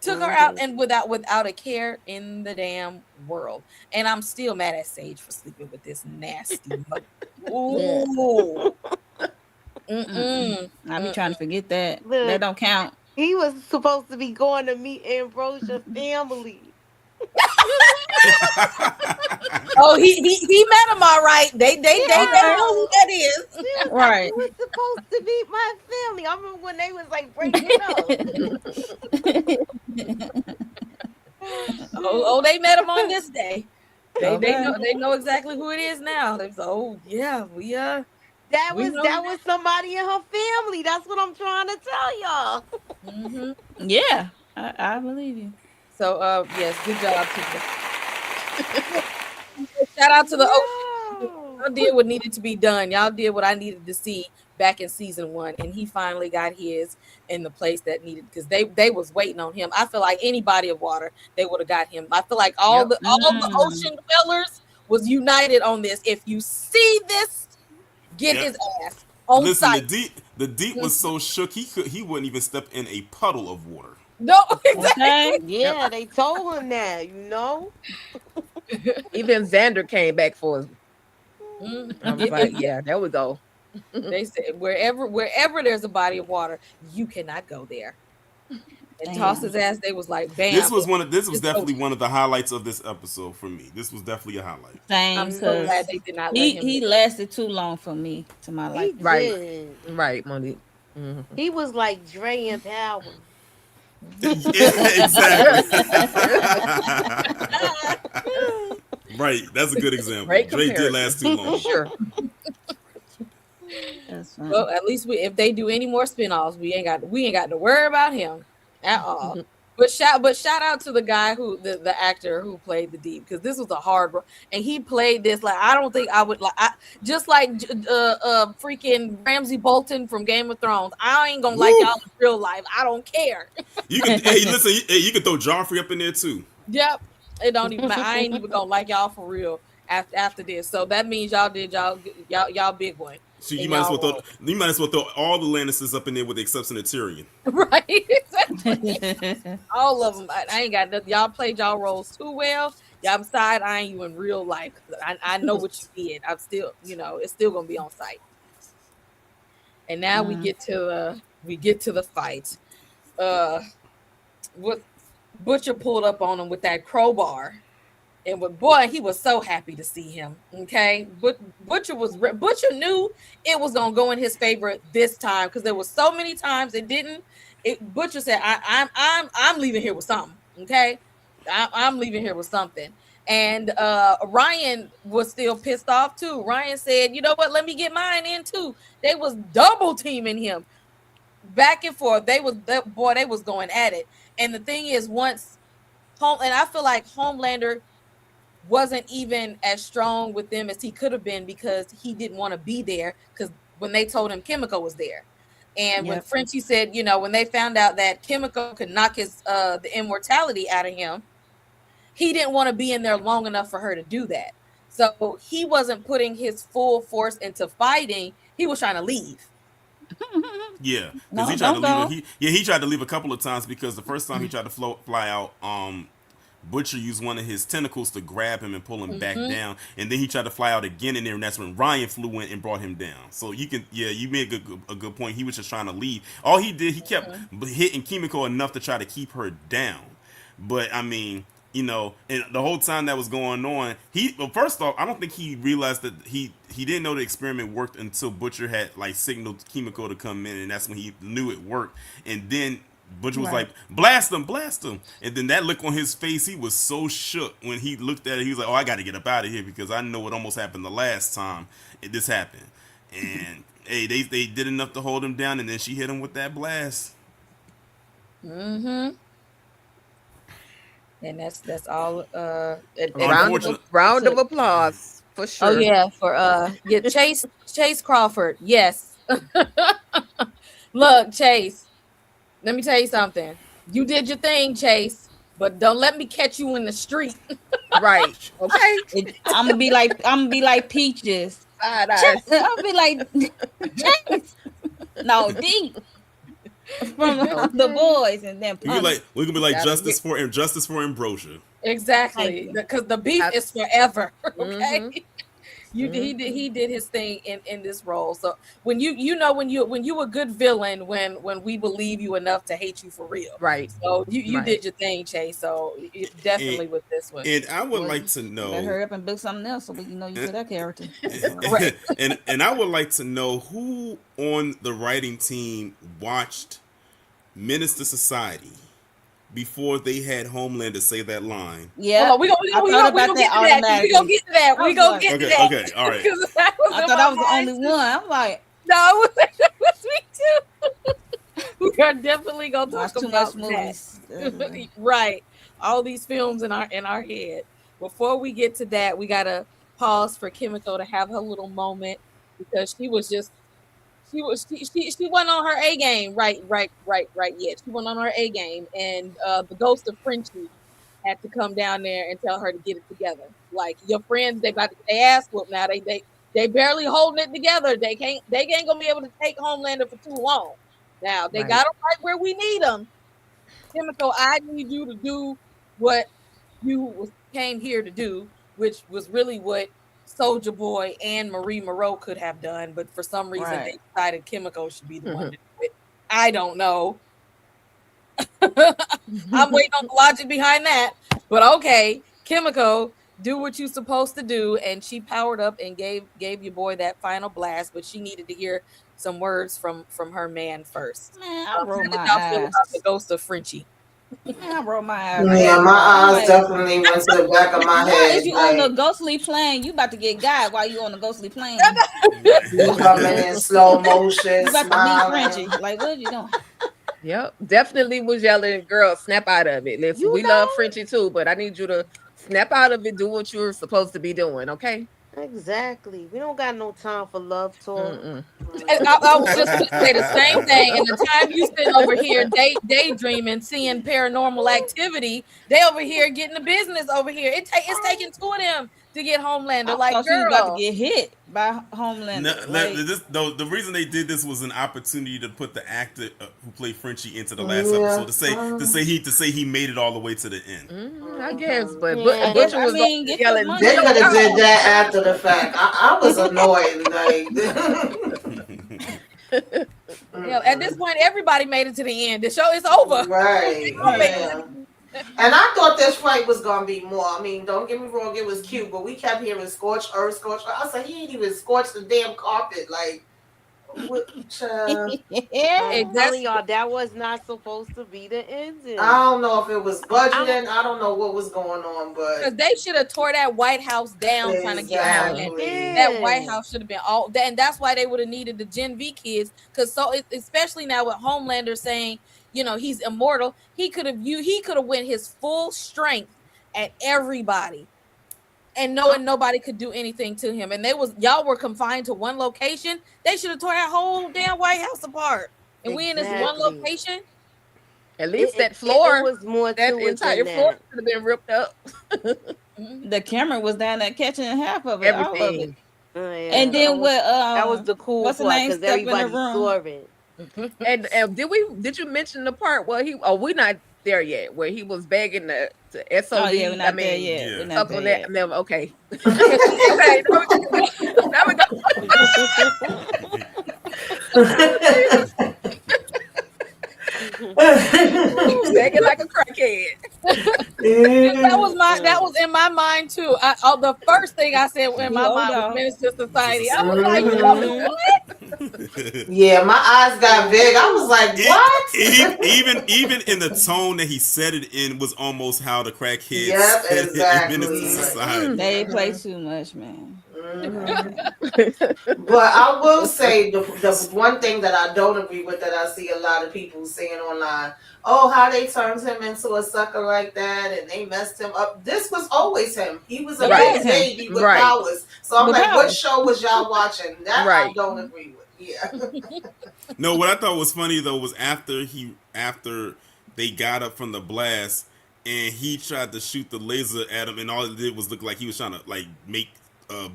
[SPEAKER 2] Took her out and without a care in the damn world. And I'm still mad at Sage for sleeping with this nasty. Ooh.
[SPEAKER 3] I be trying to forget that.
[SPEAKER 5] Look,
[SPEAKER 3] that don't count.
[SPEAKER 5] He was supposed to be going to meet Ambrosia's family.
[SPEAKER 2] Oh, he met him all right. They know who that is.
[SPEAKER 3] Right.
[SPEAKER 5] He was supposed to meet my family. I remember when they was like breaking up.
[SPEAKER 2] They met him on this day. They know exactly who it is now. They say, oh yeah,
[SPEAKER 5] that was somebody in her family. That's what I'm trying to tell y'all.
[SPEAKER 3] Yeah, I believe you.
[SPEAKER 2] So yes, good job. Shout out to the y'all did what needed to be done. Y'all did what I needed to see back in season 1, and he finally got his in the place that needed, because they was waiting on him. I feel like any body of water, they would have got him. I feel like all the ocean dwellers was united on this. If you see this, get his ass on site.
[SPEAKER 4] The deep was so shook he wouldn't even step in a puddle of water.
[SPEAKER 2] No, exactly.
[SPEAKER 5] Yeah, they told him that,
[SPEAKER 6] Even Xander came back for him. I was like, yeah, there we go.
[SPEAKER 2] They said wherever there's a body of water, you cannot go there. And toss his ass. They was like, bam.
[SPEAKER 4] This was definitely one of the highlights of this episode for me. This was definitely a highlight.
[SPEAKER 2] I'm so glad they did not let him.
[SPEAKER 3] He lasted too long for me, to my life.
[SPEAKER 6] Right, Monique.
[SPEAKER 5] He was like Dre in Power.
[SPEAKER 4] Exactly. Right, that's a good example. Dre did last too long.
[SPEAKER 6] Sure.
[SPEAKER 2] Well, at least if they do any more spinoffs, we ain't got to worry about him at all. But shout out to the guy the actor who played the Deep, because this was a hard role, and he played this like I don't think I would just like freaking Ramsay Bolton from Game of Thrones. I ain't gonna like y'all in real life. I don't care.
[SPEAKER 4] You can you can throw Joffrey up in there too.
[SPEAKER 2] Yep, it don't even. I ain't even gonna like y'all for real after this. So that means y'all did y'all big one.
[SPEAKER 4] So you might as well throw all the Lannisters up in there with the exception of Tyrion.
[SPEAKER 2] Right. All of them. I ain't got nothing. Y'all played y'all roles too well. Y'all side eyeing you in real life. I know what you did. I'm still, it's still gonna be on site. And now we get to the fight. What Butcher pulled up on him with that crowbar. And he was so happy to see him. Okay, but Butcher knew it was gonna go in his favor this time, because there was so many times it didn't. Butcher said, "I'm leaving here with something." Okay, I'm leaving here with something. And Ryan was still pissed off too. Ryan said, "You know what? Let me get mine in too." They was double teaming him, back and forth. They was going at it. And the thing is, once and I feel like Homelander wasn't even as strong with them as he could have been because he didn't want to be there because when they told him Kimiko was there. And when Frenchie said, when they found out that Kimiko could knock his the immortality out of him, he didn't want to be in there long enough for her to do that. So he wasn't putting his full force into fighting. He was trying to leave.
[SPEAKER 4] Yeah, because he tried to leave. He tried to leave a couple of times because the first time he tried to fly out, Butcher used one of his tentacles to grab him and pull him back down, and then he tried to fly out again in there, and that's when Ryan flew in and brought him down. So you made a good point. He was just trying to leave. All he did, he kept hitting Kimiko enough to try to keep her down. But I mean, and the whole time that was going on, first off, I don't think he realized that he didn't know the experiment worked until Butcher had like signaled Kimiko to come in, and that's when he knew it worked. And then Butcher was like, blast him. And then that look on his face, he was so shook when he looked at it. He was like, oh, I got to get up out of here because I know what almost happened the last time this happened. And hey, they did enough to hold him down, and then she hit him with that blast.
[SPEAKER 2] Mm-hmm. And that's all.
[SPEAKER 6] Round of applause for sure.
[SPEAKER 2] Oh yeah, for Chase Crawford. Yes. Look, Chase. Let me tell you something. You did your thing, Chase, but don't let me catch you in the street.
[SPEAKER 6] Right. Okay.
[SPEAKER 3] I'm gonna be like Peaches. I'm gonna be like Chase. No, D. From the boys, and then
[SPEAKER 4] we can be like justice for Ambrosia.
[SPEAKER 2] Exactly, because the beef is forever. Okay, he did his thing in this role. So when you a good villain when we believe you enough to hate you for real,
[SPEAKER 6] right?
[SPEAKER 2] So you did your thing, Chase. So definitely with this one.
[SPEAKER 4] And I would like to know.
[SPEAKER 3] Hurry up and book something else so we can know you for that character.
[SPEAKER 4] and I would like to know who on the writing team watched Menace to Society before they had Homelander say that line.
[SPEAKER 3] Yeah,
[SPEAKER 2] we gonna get to that. We gonna get to that.
[SPEAKER 4] Okay, all right.
[SPEAKER 3] I thought I was the only one. I'm like,
[SPEAKER 2] no, it was me too. We are definitely gonna talk about
[SPEAKER 3] movies.
[SPEAKER 2] Right, all these films in our head. Before we get to that, we gotta pause for Kimiko to have her little moment because she wasn't on her A game, right yet. She went on her A game, and the ghost of Frenchie had to come down there and tell her to get it together. Like your friends, they ass whoop now. They barely holding it together. They ain't gonna be able to take Homelander for too long. Now they got him right where we need him. Kimiko, I need you to do what you came here to do, which was really what Soulja Boy and Marie Moreau could have done, but for some reason they decided Kimiko should be the one to do it. I don't know. I'm waiting on the logic behind that, but okay, Kimiko, do what you're supposed to do, and she powered up and gave your boy that final blast, but she needed to hear some words from her man first.
[SPEAKER 3] Man, I rolled my eyes.
[SPEAKER 2] The ghost of Frenchie.
[SPEAKER 3] I rolled my eyes.
[SPEAKER 7] Yeah, my eyes definitely went to the back of my head.
[SPEAKER 3] If you on the ghostly plane, you about to get got while you on the ghostly plane.
[SPEAKER 7] You coming in slow motion,
[SPEAKER 3] you about to be Frenchie. Like, what are you doing?
[SPEAKER 6] Yep, definitely was yelling, girl, snap out of it. Listen, we love Frenchie too, but I need you to snap out of it, do what you're supposed to be doing, okay?
[SPEAKER 5] Exactly. We don't got no time for love talk.
[SPEAKER 2] I was just going to say the same thing. And the time you spend over here daydreaming, seeing paranormal activity, they over here getting the business over here. It's taking two of them to get Homelander. Like, girl,
[SPEAKER 3] she was about to get hit by Homelander.
[SPEAKER 4] No, the reason they did this was an opportunity to put the actor who played Frenchie into the last episode to say he made it all the way to the end.
[SPEAKER 6] I guess, but Butcher was yelling.
[SPEAKER 7] They could have did that after the fact. I was annoyed.
[SPEAKER 2] At this point, everybody made it to the end. The show is over.
[SPEAKER 7] Right. Yeah. And I thought this fight was gonna be more. I mean, don't get me wrong, it was cute, but we kept hearing scorched earth. I said he ain't even scorched the damn carpet. Like,
[SPEAKER 5] I'm telling y'all, that was not supposed to be the ending.
[SPEAKER 7] I don't know if it was budgeting. I don't know what was going on, but
[SPEAKER 2] because they should have tore that White House down trying to get out. That White House should have been and that's why they would have needed the Gen V kids. Because especially now with Homelander saying he's immortal. He could have went his full strength at everybody, and knowing nobody could do anything to him. And y'all were confined to one location. They should have tore that whole damn White House apart. And we in this one location.
[SPEAKER 6] At least that floor,
[SPEAKER 5] it was more
[SPEAKER 6] that
[SPEAKER 5] to it
[SPEAKER 6] entire
[SPEAKER 5] than
[SPEAKER 6] floor
[SPEAKER 5] that.
[SPEAKER 6] could have been ripped up.
[SPEAKER 3] The camera was down there catching half of it, all of it.
[SPEAKER 6] Everything.
[SPEAKER 5] Yeah,
[SPEAKER 3] And then
[SPEAKER 5] that was the cool
[SPEAKER 3] what's the
[SPEAKER 5] part
[SPEAKER 3] name
[SPEAKER 5] because
[SPEAKER 3] step in the
[SPEAKER 5] everybody
[SPEAKER 3] room?
[SPEAKER 5] saw it.
[SPEAKER 6] And did you mention the part where we're not there yet, where he was begging the SOD?
[SPEAKER 3] Oh yeah, we're not there
[SPEAKER 6] mean,
[SPEAKER 3] yet.
[SPEAKER 4] yeah.
[SPEAKER 3] We're not there yet.
[SPEAKER 6] Okay. Okay. Now we go. Begging like a crackhead.
[SPEAKER 2] That was in my mind too. The first thing I said in my mind was Minister Society. I was like, what?
[SPEAKER 7] Yeah, my eyes got big. I was like, what?
[SPEAKER 4] Even in the tone that he said it in was almost how the crackheads
[SPEAKER 7] Yep,
[SPEAKER 4] said
[SPEAKER 7] exactly.
[SPEAKER 4] it in Minister Society.
[SPEAKER 3] They play too much, man.
[SPEAKER 7] But I will say the one thing that I don't agree with that I see a lot of people saying online, oh, how they turned him into a sucker like that and they messed him up. This was always him. He was a big baby with powers. So I'm like, what show was y'all watching? That I don't agree with. Yeah.
[SPEAKER 4] No, what I thought was funny though was after they got up from the blast and he tried to shoot the laser at him and all it did was look like he was trying to like make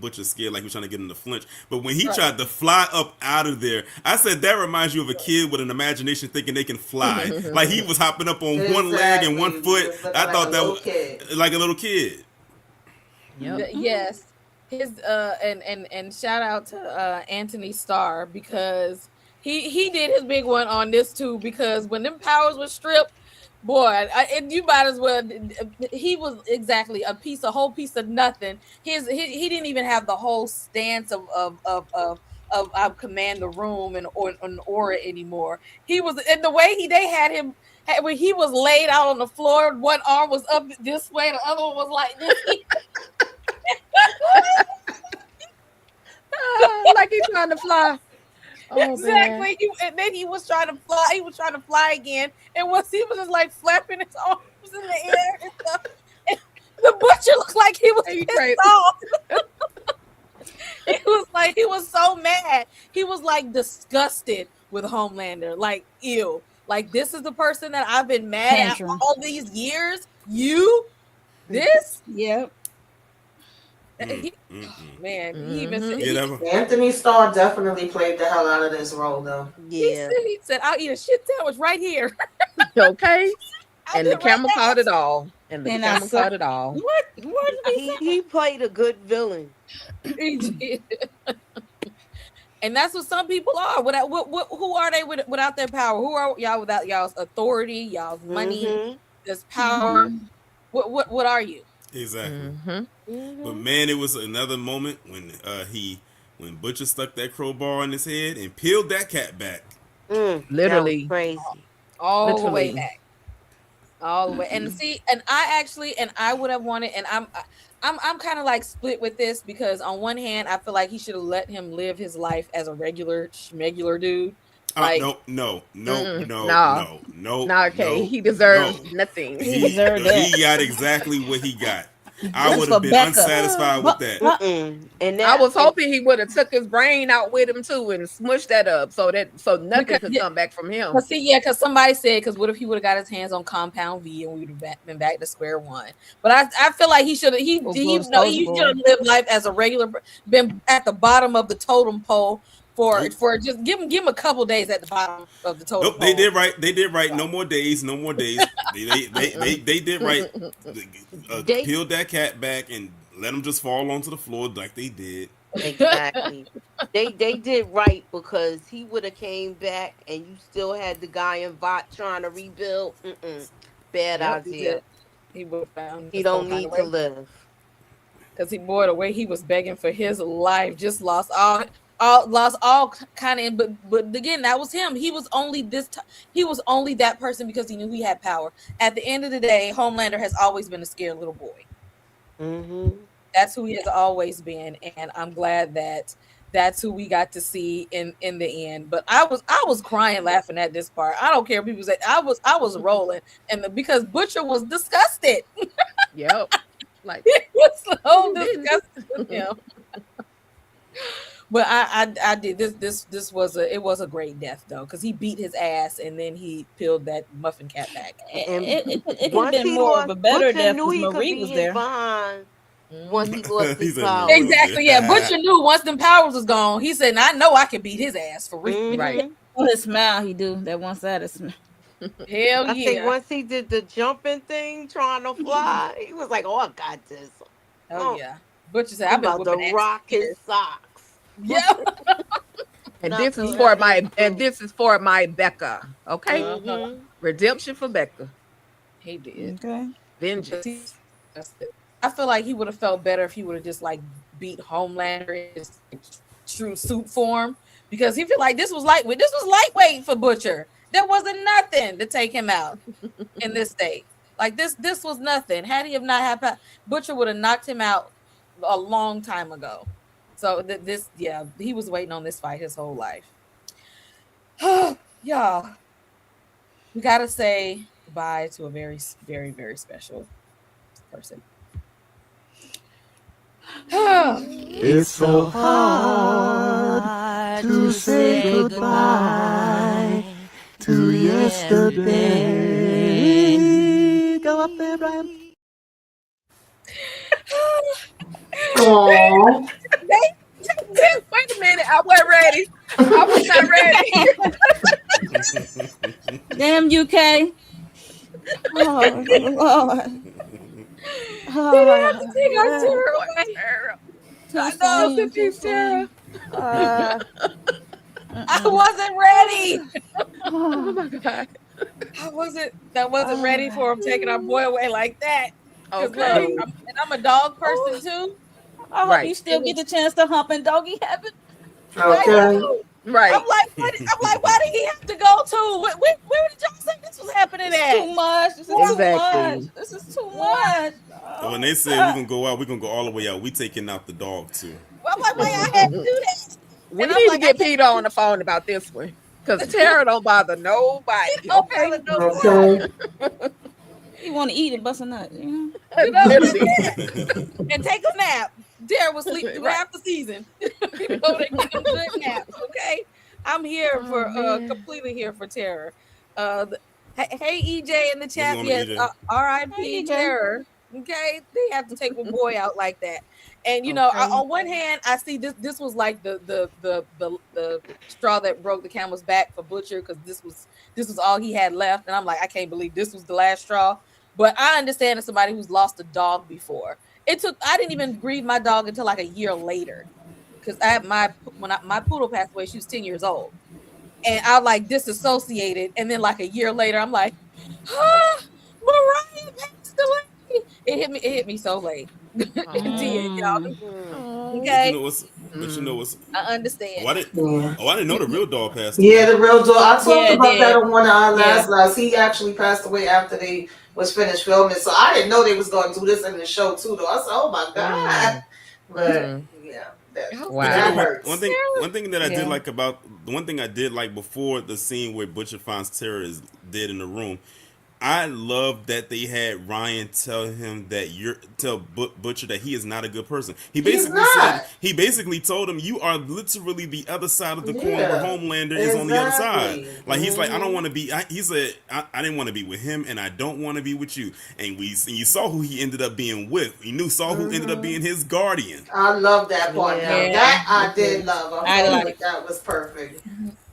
[SPEAKER 4] Butcher scared, like he was trying to get him to flinch. But when he tried to fly up out of there, I said that reminds you of a kid with an imagination thinking they can fly. Like he was hopping up on one leg and 1 foot. I thought that was like a little kid.
[SPEAKER 2] Yep. Yes. His and shout out to Anthony Starr because he did his big one on this too, because when them powers were stripped, boy, you might as well. He was exactly a whole piece of nothing. He didn't even have the whole stance of command the room and an aura anymore. He was, and the way they had him when he was laid out on the floor, one arm was up this way, the other one was like this.
[SPEAKER 6] Like he's trying to fly.
[SPEAKER 2] Oh, exactly. And then he was trying to fly. He was trying to fly again, and he was just like flapping his arms in the air and stuff. And the Butcher looked like he was pissed off. It was like he was so mad. He was like disgusted with Homelander. Like, ew. Like, this is the person that I've been mad at all these years. You, this,
[SPEAKER 3] yep.
[SPEAKER 2] He even
[SPEAKER 7] said, Anthony Starr definitely played the hell out of this role, though.
[SPEAKER 2] Yeah, he said, "I'll eat a shit sandwich right here."
[SPEAKER 6] Okay, and the camera caught it all. And the camera caught it all.
[SPEAKER 3] What
[SPEAKER 5] he played a good villain.
[SPEAKER 2] He did. And that's what some people are. Who are they without their power? Who are y'all without y'all's authority, y'all's money, this power? What are you?
[SPEAKER 4] Exactly. But man, it was another moment when Butcher stuck that crowbar in his head and peeled that cat back.
[SPEAKER 6] Literally
[SPEAKER 5] crazy.
[SPEAKER 2] All the way back. All the way. And see, and I would have wanted, and I'm kind of like split with this, because on one hand, I feel like he should have let him live his life as a regular dude. Like,
[SPEAKER 4] no.
[SPEAKER 6] Okay, he deserves nothing.
[SPEAKER 3] He deserved that.
[SPEAKER 4] He got exactly what he got. I would have been unsatisfied with that.
[SPEAKER 6] And I was hoping he would have took his brain out with him too and smushed that up so nothing could come back from him.
[SPEAKER 2] Because somebody said, because what if he would have got his hands on Compound V and we would have been back to square one? But I feel like he should have lived life as a regular, been at the bottom of the totem pole. For just give him a couple days at the bottom of the totem pole.
[SPEAKER 4] They did right. No more days. They did right. Peeled that cat back and let him just fall onto the floor like they did.
[SPEAKER 5] Exactly. they did right, because he would have came back and you still had the guy in Vought trying to rebuild. Bad idea.
[SPEAKER 2] He would have found.
[SPEAKER 5] He don't need to live.
[SPEAKER 2] Because the way he was begging for his life, just lost all kind of, but again, that was him. He was only that person because he knew he had power. At the end of the day, Homelander has always been a scared little boy. That's who he has always been, and I'm glad that that's who we got to see in the end. But I was crying laughing at this part. I don't care if people say I was rolling, and because Butcher was disgusted.
[SPEAKER 6] Yep. Like
[SPEAKER 2] It was so
[SPEAKER 6] didn't
[SPEAKER 2] disgusted with him. But I did this was a great death though, because he beat his ass and then he peeled that muffin cap back.
[SPEAKER 5] And
[SPEAKER 3] It could have
[SPEAKER 5] once
[SPEAKER 3] been
[SPEAKER 5] he
[SPEAKER 3] more of
[SPEAKER 5] lost,
[SPEAKER 3] a better
[SPEAKER 5] Butcher
[SPEAKER 3] death
[SPEAKER 5] knew
[SPEAKER 3] because
[SPEAKER 5] he could
[SPEAKER 3] Marie
[SPEAKER 5] be
[SPEAKER 3] was
[SPEAKER 5] his
[SPEAKER 3] there.
[SPEAKER 5] behind once he
[SPEAKER 2] Mhm.
[SPEAKER 5] lost
[SPEAKER 4] He
[SPEAKER 5] his
[SPEAKER 4] said
[SPEAKER 5] power.
[SPEAKER 4] Marie.
[SPEAKER 2] Exactly, yeah. Butcher knew once them powers was gone. He said, "I know I can beat his ass for real."
[SPEAKER 6] right.
[SPEAKER 3] On his smile, he do that one sided smile.
[SPEAKER 2] Hell
[SPEAKER 5] I say
[SPEAKER 2] yeah.
[SPEAKER 5] once he did the jumping thing, trying to fly, he was like, "Oh, I got this.
[SPEAKER 2] Oh
[SPEAKER 5] Oh,
[SPEAKER 2] yeah. Butcher said,
[SPEAKER 5] I'm
[SPEAKER 2] "I've been
[SPEAKER 5] about to
[SPEAKER 2] whooping ass
[SPEAKER 5] rock
[SPEAKER 2] for
[SPEAKER 5] his
[SPEAKER 2] years."
[SPEAKER 5] socks."
[SPEAKER 2] Yeah.
[SPEAKER 6] And
[SPEAKER 5] Not
[SPEAKER 6] this is
[SPEAKER 5] so
[SPEAKER 6] for
[SPEAKER 5] that
[SPEAKER 6] my
[SPEAKER 5] is true.
[SPEAKER 6] Becca. Okay?
[SPEAKER 2] Uh-huh.
[SPEAKER 6] Redemption for Becca.
[SPEAKER 2] He did.
[SPEAKER 3] Okay.
[SPEAKER 2] Because he
[SPEAKER 6] Vengeance.
[SPEAKER 2] I feel like he would have felt better if he would have just like beat Homelander in his like, true suit form. Because he feel like this was lightweight. This was lightweight for Butcher. There wasn't nothing to take him out in this state. Like this was nothing. Had he have not had Butcher would have knocked him out a long time ago. So he was waiting on this fight his whole life. Y'all, we gotta say goodbye to a very, very, very special person.
[SPEAKER 8] It's so hard to say goodbye to yesterday. Go up there, Brian.
[SPEAKER 7] Aww.
[SPEAKER 6] Wait a minute. I wasn't ready. I was not ready.
[SPEAKER 3] Damn UK. Oh Lord.
[SPEAKER 2] Did I have to take our Tara away?
[SPEAKER 3] Too
[SPEAKER 2] I know,
[SPEAKER 3] soon, too
[SPEAKER 2] Tara.
[SPEAKER 3] soon.
[SPEAKER 2] I wasn't ready.
[SPEAKER 6] Oh my God.
[SPEAKER 2] I wasn't ready for him taking our boy away like that. 'Cause
[SPEAKER 6] Okay.
[SPEAKER 2] look, I'm a dog person too.
[SPEAKER 3] I hope
[SPEAKER 6] Right.
[SPEAKER 3] you still get the chance to hump and doggy heaven.
[SPEAKER 7] Okay.
[SPEAKER 6] Right.
[SPEAKER 2] I'm like, why did he have to go to? Where did y'all say this was happening
[SPEAKER 3] It's
[SPEAKER 2] at?
[SPEAKER 3] too much. This is too
[SPEAKER 6] Exactly.
[SPEAKER 3] much. This is too much.
[SPEAKER 4] And when they say we're gonna go out, we're gonna go all the way out. We taking out the dog too.
[SPEAKER 2] Well, I'm like, why I had to do that?
[SPEAKER 6] We
[SPEAKER 2] And I'm
[SPEAKER 6] need
[SPEAKER 2] like,
[SPEAKER 6] to get Peter on the phone about this one. Because Tara don't bother nobody. Okay.
[SPEAKER 7] Okay.
[SPEAKER 3] You want to eat and bust a nut, you know?
[SPEAKER 6] Literally.
[SPEAKER 2] And take a nap. Dare was sleep through half the season. You know, they get them good naps. Okay, I'm here for completely here for Terror. Hey EJ in the chat,
[SPEAKER 4] going on,
[SPEAKER 2] yes,
[SPEAKER 4] EJ?
[SPEAKER 2] R.I.P.
[SPEAKER 3] Hey, EJ.
[SPEAKER 2] Terror. Okay, they have to take a boy out like that. And you know,
[SPEAKER 6] Okay.
[SPEAKER 2] on one hand, I see this was like the straw that broke the camel's back for Butcher, because this was all he had left, and I'm like, I can't believe this was the last straw. But I understand as somebody who's lost a dog before. I didn't even grieve my dog until like a year later, because I had my poodle passed away. She was 10 years old, and I like disassociated. And then like a year later, I'm like, Mariah passed away. It hit me so late. It did, y'all. Okay,
[SPEAKER 4] But you know what's
[SPEAKER 2] I understand.
[SPEAKER 4] I didn't know the real dog passed away.
[SPEAKER 7] Yeah, the real dog. I talked
[SPEAKER 3] Yeah,
[SPEAKER 7] about
[SPEAKER 3] it
[SPEAKER 7] that
[SPEAKER 3] did.
[SPEAKER 7] on one of our last lives. He actually passed away after they was finished filming, so I didn't know they was going to do this in the show too. Though I said, "Oh my god!" But yeah,
[SPEAKER 6] Wow.
[SPEAKER 7] that hurts.
[SPEAKER 4] One thing that I
[SPEAKER 2] Yeah.
[SPEAKER 4] did like about the one thing I did like before the scene where Butcher finds Tara is dead in the room. I love that they had Ryan tell Butcher that he is not a good person. He basically told him, you are literally the other side of the coin where Homelander is on the other side. Like he's like, I don't want to be. He said, I didn't want to be with him, and I don't want to be with you. And you saw who he ended up being with. You saw who ended up being his guardian.
[SPEAKER 7] I love that part.
[SPEAKER 3] Yeah.
[SPEAKER 7] Now that I did love.
[SPEAKER 3] I
[SPEAKER 7] I
[SPEAKER 3] like
[SPEAKER 7] like that was perfect.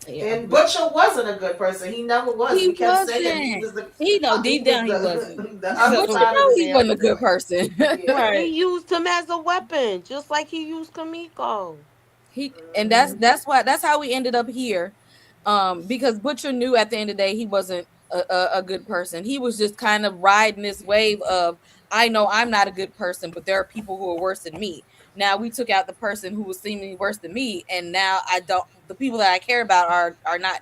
[SPEAKER 3] Yeah.
[SPEAKER 7] And Butcher wasn't a good person. He never was.
[SPEAKER 2] He
[SPEAKER 7] kept
[SPEAKER 2] wasn't.
[SPEAKER 7] saying he was the.
[SPEAKER 3] He know deep down he
[SPEAKER 7] the-
[SPEAKER 3] wasn't.
[SPEAKER 7] The other
[SPEAKER 2] Butcher
[SPEAKER 7] side of
[SPEAKER 2] know
[SPEAKER 7] the
[SPEAKER 2] he
[SPEAKER 7] damn
[SPEAKER 2] wasn't a good
[SPEAKER 7] coin.
[SPEAKER 2] person.
[SPEAKER 7] Yeah.
[SPEAKER 5] He used him as a weapon, just like he used Kamiko.
[SPEAKER 2] And that's how we ended up here, because Butcher knew at the end of the day he wasn't a good person. He was just kind of riding this wave of, I know I'm not a good person, but there are people who are worse than me. Now we took out the person who was seemingly worse than me, and now the people that I care about are not.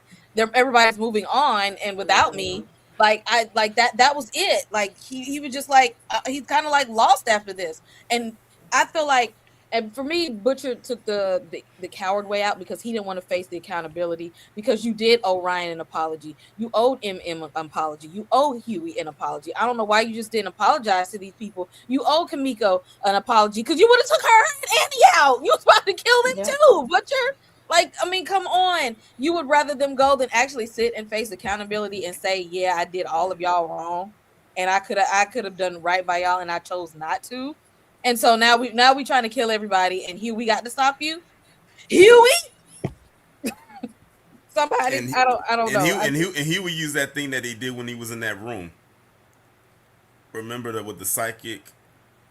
[SPEAKER 2] Everybody's moving on, and without me, that was it. Like he was just like he's kind of like lost after this. And I feel like And for me, Butcher took the coward way out because he didn't want to face the accountability. Because you did owe Ryan an apology, you owed MM an apology, you owe Huey an apology. I don't know why you just didn't apologize to these people. You owe Kamiko an apology because you would have took her and Andy out. You was about to kill them too, Butcher. Like, I mean, come on. You would rather them go than actually sit and face accountability and say, "Yeah, I did all of y'all wrong, and I could have done right by y'all, and I chose not to." And so now we trying to kill everybody, and Huey got to stop you, Huey. Somebody,
[SPEAKER 4] And
[SPEAKER 2] I don't know.
[SPEAKER 4] And he would use that thing that he did when he was in that room. Remember that with the psychic,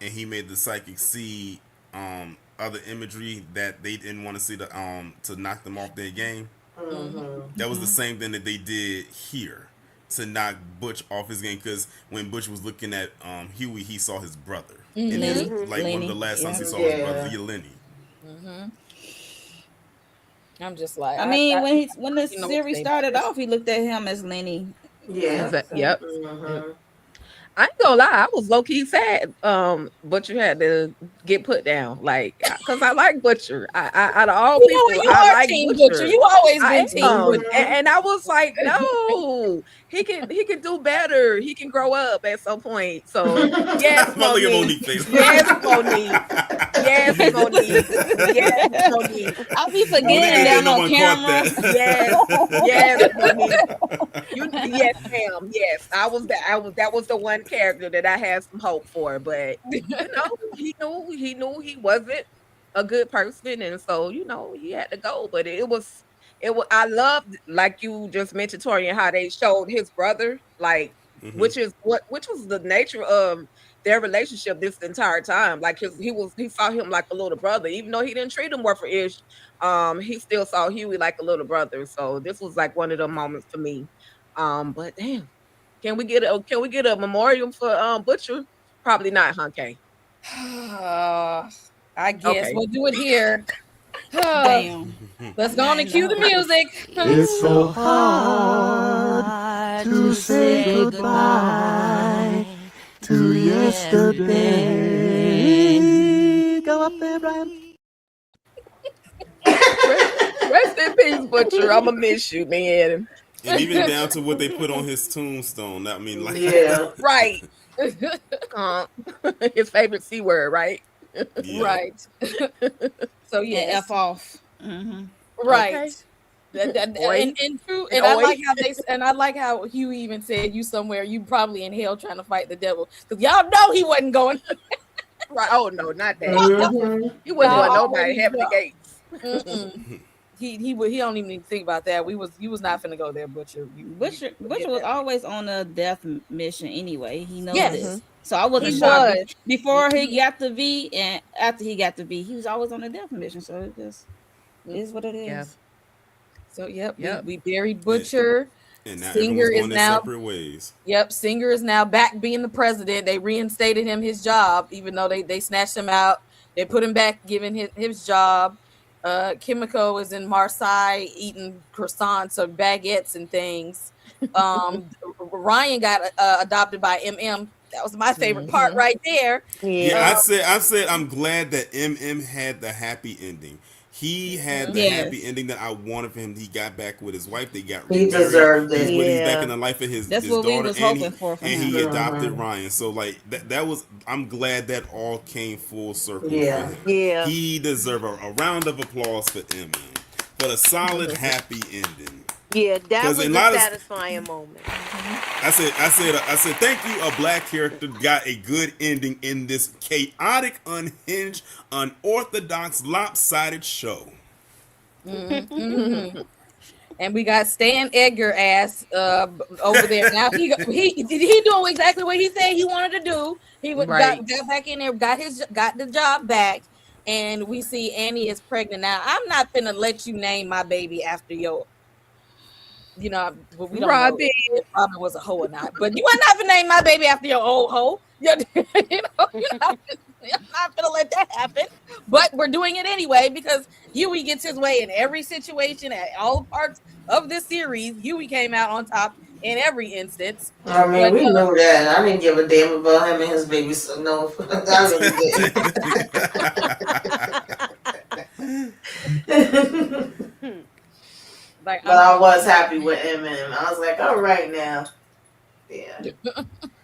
[SPEAKER 4] and he made the psychic see other imagery that they didn't want to see to knock them off their game. That was the same thing that they did here to knock Butch off his game, because when Butch was looking at Huey, he saw his brother. And his, like
[SPEAKER 3] Lenny.
[SPEAKER 4] one of the last times he saw his brother, Lenny.
[SPEAKER 2] I'm just like,
[SPEAKER 3] I mean, when the series started off, he looked at him as Lenny.
[SPEAKER 7] Yeah.
[SPEAKER 6] Yep. I ain't gonna lie, I was low key sad. Butcher had to get put down, like, because I like Butcher. I out of all people, I like Butcher.
[SPEAKER 2] You always been team Butcher.
[SPEAKER 6] And I was like, no, he can do better. He can grow up at some point. So yes, Monique. Yes, Monique. Yes, Monique. Yes, Monique.
[SPEAKER 3] I'll be forgetting down on camera.
[SPEAKER 6] Yes, Monique. Yes, ma'am. Yes, that was the one character that I had some hope for, but he knew he wasn't a good person, and so he had to go. But it was I loved, like you just mentioned, Tori, and how they showed his brother, like which was the nature of their relationship this entire time. Like he saw him like a little brother, even though he didn't treat him worth for ish. He still saw Huey like a little brother. So this was like one of the moments for me. But damn. Can we get a memorial for Butcher? Probably not, huh, Kay?
[SPEAKER 2] I guess we'll do it here.
[SPEAKER 3] Damn.
[SPEAKER 2] Let's go on and cue the music.
[SPEAKER 8] It's so hard to say goodbye to yesterday. Go up there, Brian.
[SPEAKER 6] Rest in peace, Butcher. I'ma miss you, man.
[SPEAKER 4] And even down to what they put on his tombstone. I mean, like,
[SPEAKER 6] right. His favorite C word, right?
[SPEAKER 4] Yeah.
[SPEAKER 2] Right. So yeah,
[SPEAKER 3] F off.
[SPEAKER 2] Right. Okay. And true. And I like how Huey even said, "You somewhere, you probably in hell trying to fight the devil," because y'all know he wasn't going.
[SPEAKER 6] Right. Oh no, not that. He wasn't going nobody having the gates.
[SPEAKER 2] He don't even need to think about that. You was not finna go there, Butcher. Butcher
[SPEAKER 3] was always on a death mission anyway. He knows
[SPEAKER 2] Yes.
[SPEAKER 3] this. So I wasn't shocked. Before he got the V and after he got the V, he was always on a death mission. So it just is what it is.
[SPEAKER 2] Yeah. So we buried Butcher.
[SPEAKER 4] And now
[SPEAKER 2] Singer is
[SPEAKER 4] going
[SPEAKER 2] now
[SPEAKER 4] their separate ways.
[SPEAKER 2] Yep, Singer is now back being the president. They reinstated him his job, even though they snatched him out. They put him back, giving his job. Kimiko is in Marseille eating croissants or baguettes and things. Ryan got adopted by MM. That was my favorite part right there.
[SPEAKER 4] Yeah, I said I'm glad that MM had the happy ending. He had the happy ending that I wanted for him. He got back with his wife. They got remarried.
[SPEAKER 7] He deserved it.
[SPEAKER 4] He's back in the life of his
[SPEAKER 3] That's what
[SPEAKER 4] daughter,
[SPEAKER 3] we was hoping for
[SPEAKER 4] and
[SPEAKER 3] him.
[SPEAKER 4] he adopted Ryan. So like that was. I'm glad that all came full circle.
[SPEAKER 7] Yeah.
[SPEAKER 4] For him.
[SPEAKER 5] Yeah.
[SPEAKER 4] He deserved a round of applause for MM for a solid happy ending.
[SPEAKER 5] Yeah, that was a
[SPEAKER 4] lot
[SPEAKER 5] satisfying moment.
[SPEAKER 4] I said, thank you. A black character got a good ending in this chaotic, unhinged, unorthodox, lopsided show.
[SPEAKER 2] And we got Stan Edgar ass over there. Now he doing exactly what he said he wanted to do. He got back in there, got the job back, and we see Annie is pregnant now. I'm not finna let you name my baby after your. We don't know if Robin was a hoe or not, but you are not gonna name my baby after your old hoe. I'm not gonna let that happen. But we're doing it anyway because Huey gets his way in every situation at all parts of this series. Huey came out on top. in every instance.
[SPEAKER 7] I mean,
[SPEAKER 2] But
[SPEAKER 7] we knew that. I didn't give a damn about him and his baby. So no, I really didn't.
[SPEAKER 2] like
[SPEAKER 7] But I was happy with Eminem. I was like, all right now. Yeah.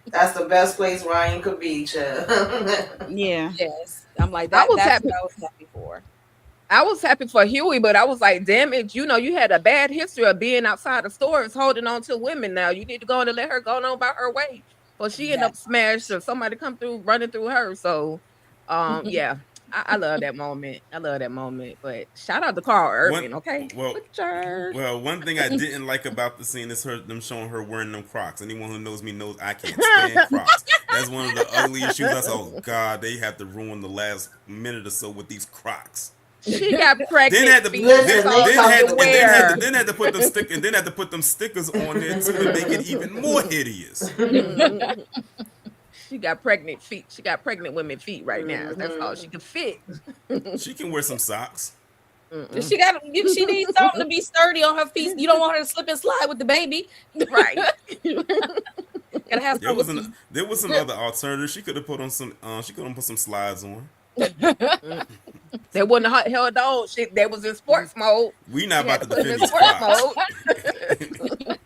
[SPEAKER 7] That's the best place Ryan could be, child.
[SPEAKER 3] Yeah.
[SPEAKER 2] yes, I'm like
[SPEAKER 6] I
[SPEAKER 2] that.
[SPEAKER 6] was
[SPEAKER 2] That's
[SPEAKER 6] happy.
[SPEAKER 2] what I was happy for.
[SPEAKER 6] I was happy for Huey, but I was like, damn it, you had a bad history of being outside of stores holding on to women now. You need to go and let her go on about her way. Well, she end up
[SPEAKER 2] That
[SPEAKER 6] smashed or somebody come through running through her. So yeah, I love that moment. I love that moment. But shout out to Carl
[SPEAKER 4] one
[SPEAKER 6] Urban, okay?
[SPEAKER 4] well
[SPEAKER 6] With church.
[SPEAKER 4] well one thing I didn't like about the scene is them showing her wearing them Crocs. Anyone who knows me knows I can't stand Crocs. That's one of the ugliest shoes. I said, oh God, they have to ruin the last minute or so with these Crocs.
[SPEAKER 6] She got
[SPEAKER 4] Then
[SPEAKER 6] pregnant
[SPEAKER 4] had to
[SPEAKER 6] feet.
[SPEAKER 7] Listen,
[SPEAKER 6] That's all
[SPEAKER 7] they
[SPEAKER 6] she
[SPEAKER 7] come
[SPEAKER 6] could
[SPEAKER 7] to
[SPEAKER 6] wear.
[SPEAKER 4] then had to put them stickers on there too to make it even more hideous.
[SPEAKER 6] Mhm. She got pregnant feet. She got pregnant women feet right now. That's all she
[SPEAKER 7] Mhm.
[SPEAKER 6] can fit.
[SPEAKER 4] She can wear some socks.
[SPEAKER 6] Mm-mm.
[SPEAKER 2] she needs something to be sturdy on her feet. You don't want her to slip and slide with the baby.
[SPEAKER 6] Right.
[SPEAKER 2] Gotta have
[SPEAKER 4] There
[SPEAKER 2] some with
[SPEAKER 4] was
[SPEAKER 2] some
[SPEAKER 4] there was some
[SPEAKER 2] grip.
[SPEAKER 4] other alternatives. She could have put on some. She could have put some slides on.
[SPEAKER 6] Mm. They wouldn't have held on. They was in sports mode.
[SPEAKER 4] We
[SPEAKER 6] She
[SPEAKER 4] not
[SPEAKER 6] had
[SPEAKER 4] about
[SPEAKER 6] to
[SPEAKER 4] to
[SPEAKER 6] put them in
[SPEAKER 4] defend these
[SPEAKER 6] sports
[SPEAKER 4] Crocs.
[SPEAKER 6] mode.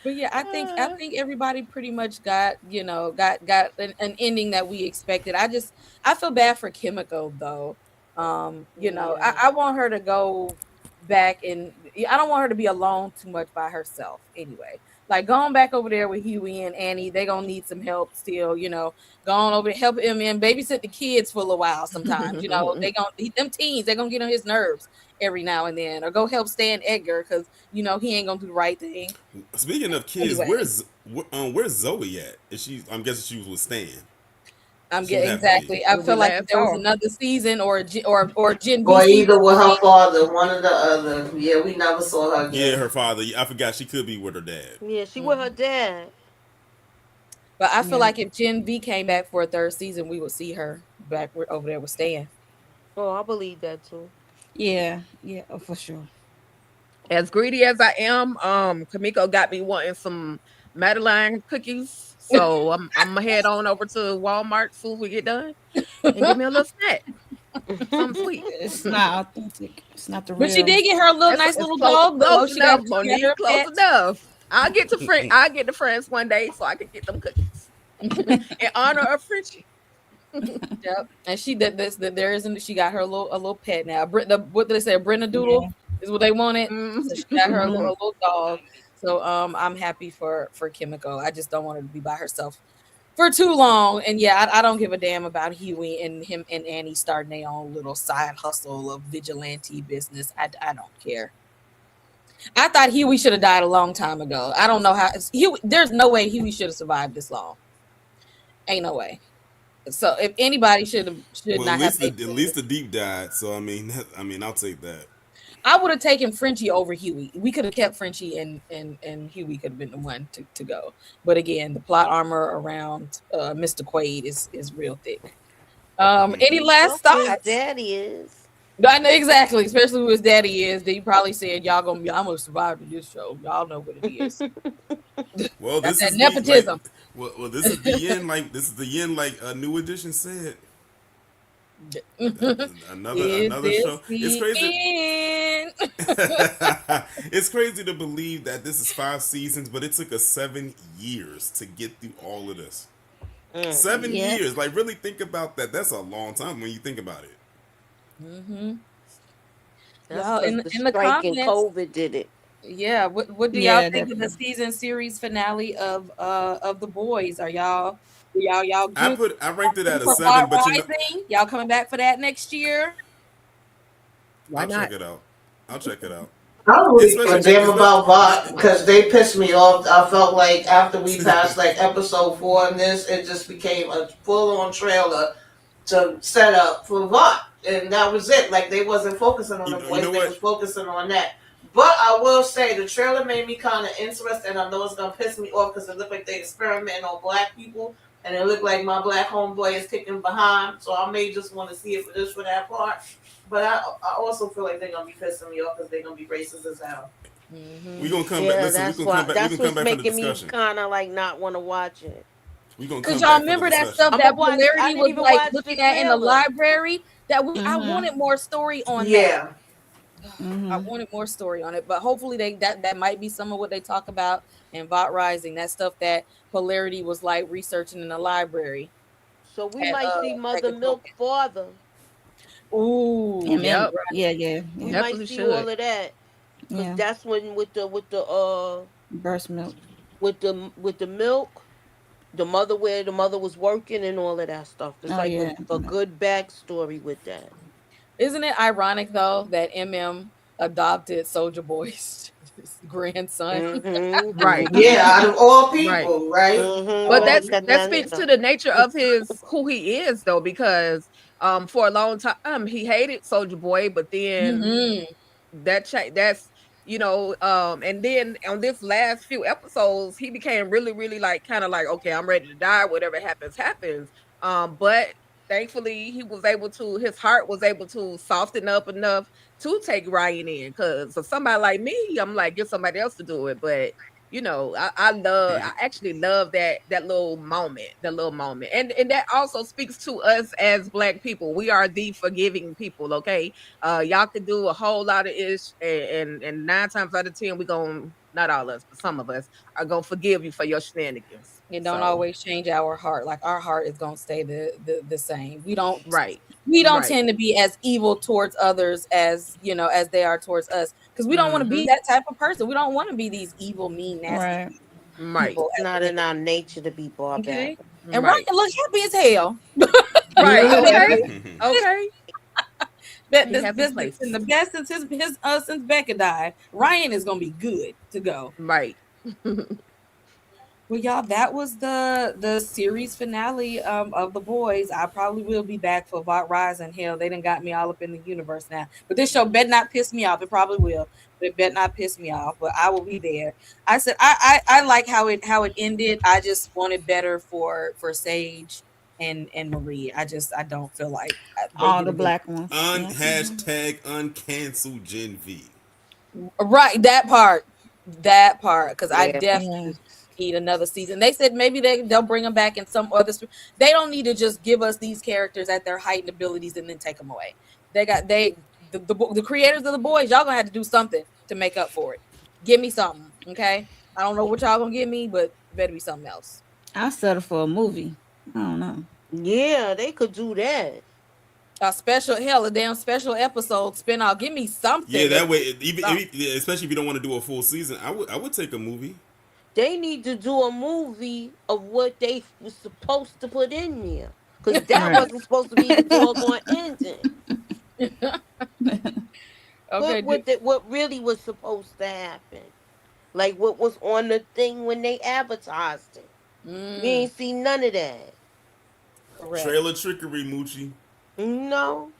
[SPEAKER 2] But yeah, I think everybody pretty much got got an ending that we expected. I feel bad for Kimiko though.
[SPEAKER 5] Yeah.
[SPEAKER 2] I want her to go back and I don't want her to be alone too much by herself anyway. Like going back over there with Huey and Annie, they gonna need some help still, going over to help him and babysit the kids for a little while sometimes. They gonna them teens, they gonna get on his nerves every now and then, or go help Stan Edgar because he ain't gonna do the right thing.
[SPEAKER 4] Speaking of kids,
[SPEAKER 2] Anyway,
[SPEAKER 4] where's Zoe at? Is she? I'm guessing she was with Stan.
[SPEAKER 2] I'm
[SPEAKER 4] She would
[SPEAKER 2] getting
[SPEAKER 4] have to be.
[SPEAKER 2] exactly. I
[SPEAKER 6] When we
[SPEAKER 2] feel like if
[SPEAKER 6] last
[SPEAKER 2] there was
[SPEAKER 6] saw.
[SPEAKER 2] another season or or Gen V
[SPEAKER 7] Or
[SPEAKER 2] season
[SPEAKER 7] either with her
[SPEAKER 2] coming,
[SPEAKER 7] father, one or the other. Yeah, we never saw her
[SPEAKER 4] Yeah,
[SPEAKER 7] again.
[SPEAKER 4] her father. I forgot she could be with her dad.
[SPEAKER 5] Yeah, she with her
[SPEAKER 2] Mhm.
[SPEAKER 5] dad.
[SPEAKER 2] But I feel
[SPEAKER 3] Yeah.
[SPEAKER 2] like if Gen V came back for a third season, we would see her back over there with Stan.
[SPEAKER 5] Oh, I believe that too.
[SPEAKER 3] Yeah. Yeah. Oh, for sure.
[SPEAKER 6] As greedy as I am, Kamiko got me wanting some Madeline cookies. So I'm gonna head on over to Walmart as soon as we get done and give me a little snack. Something sweet.
[SPEAKER 3] It's not authentic. It's not the
[SPEAKER 2] But she
[SPEAKER 3] real.
[SPEAKER 2] did get her a little
[SPEAKER 6] That's
[SPEAKER 2] nice
[SPEAKER 6] it's
[SPEAKER 2] little
[SPEAKER 6] close,
[SPEAKER 2] dog though.
[SPEAKER 6] close
[SPEAKER 2] She got
[SPEAKER 6] enough,
[SPEAKER 2] she got her
[SPEAKER 6] Monique. Close
[SPEAKER 2] pet.
[SPEAKER 6] enough. I'll get to France one day so I can get them cookies in honor of Frenchie.
[SPEAKER 2] Yep. And she did this. That there isn't. She got her a little pet now. What did they say? A Brenda
[SPEAKER 3] Yeah.
[SPEAKER 2] Doodle is what they wanted.
[SPEAKER 6] Mm.
[SPEAKER 2] So she got her
[SPEAKER 3] Mhm.
[SPEAKER 2] a little dog. So I'm happy for Kimiko. I just don't want her to be by herself for too long. And yeah, I don't give a damn about Huey and him and Annie starting their own little side hustle of vigilante business. I don't care. I thought Huey should have died a long time ago. I don't know how Huey. There's no way Huey should have survived this long. Ain't no way. So if anybody should
[SPEAKER 4] Well,
[SPEAKER 2] not have made
[SPEAKER 4] at least the deep died. So I mean, I'll take that.
[SPEAKER 2] I would have taken Frenchie over Huey. We could have kept Frenchie and Huey could have been the one to go. But again, the plot armor around Mr. Quaid is real thick. Any last
[SPEAKER 5] Well, his
[SPEAKER 2] thoughts?
[SPEAKER 5] daddy is.
[SPEAKER 2] I know exactly, especially who his daddy is. That he probably said, "Y'all I'm gonna survive in this show. Y'all know what it is."
[SPEAKER 4] Well,
[SPEAKER 2] That's
[SPEAKER 4] this
[SPEAKER 2] that
[SPEAKER 4] is the like.
[SPEAKER 2] nepotism.
[SPEAKER 4] This is the end. Like this is the end. Like a New Edition said.
[SPEAKER 2] Is
[SPEAKER 4] Another
[SPEAKER 2] this
[SPEAKER 4] show. It's
[SPEAKER 2] the
[SPEAKER 4] crazy.
[SPEAKER 2] end?
[SPEAKER 4] It's crazy to believe that this is 5 seasons, but it took us 7 years to get through all of this. 7 years. Like really think about that. That's a long time when you think about it.
[SPEAKER 2] Mm-hmm.
[SPEAKER 5] That's
[SPEAKER 2] Y'all
[SPEAKER 5] because the
[SPEAKER 2] in the
[SPEAKER 5] strike and
[SPEAKER 2] comments.
[SPEAKER 5] COVID did it.
[SPEAKER 2] Yeah, what do y'all
[SPEAKER 3] Yeah,
[SPEAKER 2] think of the
[SPEAKER 3] definitely.
[SPEAKER 2] season series finale of The Boys? Are y'all good
[SPEAKER 4] I ranked it at a
[SPEAKER 2] for Hot
[SPEAKER 4] 7, but
[SPEAKER 2] Rising? Y'all coming back for that next year?
[SPEAKER 6] Why
[SPEAKER 4] I'll
[SPEAKER 6] not?
[SPEAKER 4] check it out. I'll check it out.
[SPEAKER 7] I don't really give
[SPEAKER 4] Especially
[SPEAKER 7] a damn about Bot
[SPEAKER 4] especially
[SPEAKER 7] because they pissed me off. I felt like after we passed like episode 4 and this, it just became a full on trailer to set up for Vought. And that was it. Like they wasn't focusing on the
[SPEAKER 4] you
[SPEAKER 7] voice,
[SPEAKER 4] know
[SPEAKER 7] they was
[SPEAKER 4] what?
[SPEAKER 7] focusing on that. But I will say the trailer made me kind of interested, and I know it's gonna piss me off because it looked like they experimenting on black people, and it looked like my black homeboy is kicking behind. So I may just want to see it for just for that part. But I also feel like they're gonna be pissing me off because they're gonna be racist as hell.
[SPEAKER 4] We
[SPEAKER 2] Mm-hmm.
[SPEAKER 4] gonna come back.
[SPEAKER 5] Yeah,
[SPEAKER 4] Listen, we
[SPEAKER 5] that's
[SPEAKER 4] gonna come
[SPEAKER 5] why.
[SPEAKER 4] back. We
[SPEAKER 5] That's
[SPEAKER 4] gonna come
[SPEAKER 5] what's
[SPEAKER 4] back from the
[SPEAKER 5] making me
[SPEAKER 4] discussion.
[SPEAKER 5] kind of like not want to watch it.
[SPEAKER 4] We gonna
[SPEAKER 2] Cause
[SPEAKER 4] come
[SPEAKER 2] y'all
[SPEAKER 4] back for the
[SPEAKER 2] remember that
[SPEAKER 4] discussion.
[SPEAKER 2] stuff
[SPEAKER 5] I'm
[SPEAKER 2] that
[SPEAKER 5] gonna watch. I
[SPEAKER 2] Polarity
[SPEAKER 5] didn't
[SPEAKER 2] was
[SPEAKER 5] even
[SPEAKER 2] like
[SPEAKER 5] watch the
[SPEAKER 2] looking at in the
[SPEAKER 5] trailer.
[SPEAKER 2] library. That I
[SPEAKER 3] Mm-hmm.
[SPEAKER 2] wanted more story on that.
[SPEAKER 7] Yeah.
[SPEAKER 2] I
[SPEAKER 3] Mm-hmm.
[SPEAKER 2] wanted more story on it, but hopefully that might be some of what they talk about in Bot Rising. That stuff that Polarity was like researching in the library
[SPEAKER 5] So we
[SPEAKER 2] at
[SPEAKER 5] might see Mother
[SPEAKER 2] Second
[SPEAKER 5] Milk
[SPEAKER 2] Token.
[SPEAKER 5] father.
[SPEAKER 2] Ooh,
[SPEAKER 3] And then,
[SPEAKER 6] Yep,
[SPEAKER 2] right.
[SPEAKER 3] yeah, yeah,
[SPEAKER 5] We
[SPEAKER 3] yeah,
[SPEAKER 5] might
[SPEAKER 6] definitely
[SPEAKER 5] see all
[SPEAKER 6] should.
[SPEAKER 5] of that because
[SPEAKER 3] yeah.
[SPEAKER 5] that's when
[SPEAKER 3] Breast milk.
[SPEAKER 5] with the milk, the mother where the mother was working and all of that stuff. It's
[SPEAKER 3] Oh
[SPEAKER 5] like
[SPEAKER 3] yeah.
[SPEAKER 5] a good backstory with that.
[SPEAKER 2] Isn't it ironic though that MM adopted Soldier Boy's grandson?
[SPEAKER 6] Right,
[SPEAKER 7] Yeah,
[SPEAKER 5] Mm-hmm.
[SPEAKER 7] out of all
[SPEAKER 6] right.
[SPEAKER 7] people, right?
[SPEAKER 6] But
[SPEAKER 7] All
[SPEAKER 6] that's
[SPEAKER 5] Mm-hmm.
[SPEAKER 6] that speaks to the nature of his who he is though, because for a long time he hated Soldier Boy, but then
[SPEAKER 2] Hmm.
[SPEAKER 6] that's and then on this last few episodes he became really really like kind of like, okay, I'm ready to die, whatever happens. But thankfully he was able to, his heart was able to soften up enough to take Ryan in, because for somebody like me, I'm like, get somebody else to do it. But I actually love that little moment, and that also speaks to us as Black people. We are the forgiving people, okay? Y'all could do a whole lot of ish, and 9 times out of 10 we gonna, not all of us, but some of us are gonna forgive you for your shenanigans.
[SPEAKER 2] It don't
[SPEAKER 6] So
[SPEAKER 2] always change our heart. Like our heart is gonna stay the same. We don't
[SPEAKER 6] right,
[SPEAKER 2] we don't
[SPEAKER 6] right.
[SPEAKER 2] tend to be as evil towards others as as they are towards us, because we don't want to be
[SPEAKER 6] Mm-hmm.
[SPEAKER 2] that type of person. We don't want to be these evil, mean, nasty
[SPEAKER 3] Right.
[SPEAKER 6] Right,
[SPEAKER 2] people
[SPEAKER 5] It's
[SPEAKER 2] at
[SPEAKER 5] not
[SPEAKER 2] the end
[SPEAKER 5] in
[SPEAKER 2] of
[SPEAKER 5] our
[SPEAKER 2] the
[SPEAKER 5] nature to be
[SPEAKER 2] day. Okay.
[SPEAKER 5] barbaric.
[SPEAKER 2] And Ryan
[SPEAKER 6] right,
[SPEAKER 2] look happy as hell.
[SPEAKER 6] right. Okay,
[SPEAKER 2] Okay.
[SPEAKER 6] okay.
[SPEAKER 2] That
[SPEAKER 6] He
[SPEAKER 2] this
[SPEAKER 6] has a
[SPEAKER 2] this
[SPEAKER 6] place.
[SPEAKER 2] in the best since his since Becca died. Ryan is gonna be good to go.
[SPEAKER 6] Right.
[SPEAKER 2] Well, y'all, that was the series finale of The Boys. I probably will be back for Vought Rising. Hell, they done got me all up in the universe now. But this show better not piss me off. It probably will, but it better not piss me off. But I will be there. I said I like how it ended. I just wanted better for Sage and Marie. I don't feel like they
[SPEAKER 3] All
[SPEAKER 2] did
[SPEAKER 3] the
[SPEAKER 2] a good
[SPEAKER 3] black ones. Yeah. Hmm.
[SPEAKER 4] Hashtag uncancel Gen V.
[SPEAKER 2] right that part because I
[SPEAKER 5] Yeah.
[SPEAKER 2] definitely
[SPEAKER 3] Yes.
[SPEAKER 2] need another season. They said maybe they'll bring them back in some other. They don't need to just give us these characters at their heightened abilities and then take them away. The creators of The Boys. Y'all gonna have to do something to make up for it. Give me something, okay? I don't know what y'all gonna give me, but it better be something else.
[SPEAKER 3] I'll settle for a movie. I don't know.
[SPEAKER 5] Yeah, they could do that.
[SPEAKER 2] A special hell, a damn special episode spinoff. Give me
[SPEAKER 4] Yeah,
[SPEAKER 2] something.
[SPEAKER 4] that way,
[SPEAKER 2] Something.
[SPEAKER 4] especially if you don't want to do a full season, I would take a movie.
[SPEAKER 5] They need to do a movie of what they was supposed to put in there. Cause that
[SPEAKER 3] Right.
[SPEAKER 5] wasn't supposed to be the doggone ending.
[SPEAKER 2] Okay.
[SPEAKER 5] What really was supposed to happen. Like what was on the thing when they advertised it. We
[SPEAKER 2] Mm,
[SPEAKER 5] ain't see none of that.
[SPEAKER 2] correct.
[SPEAKER 4] Trailer trickery, Moochie.
[SPEAKER 5] No.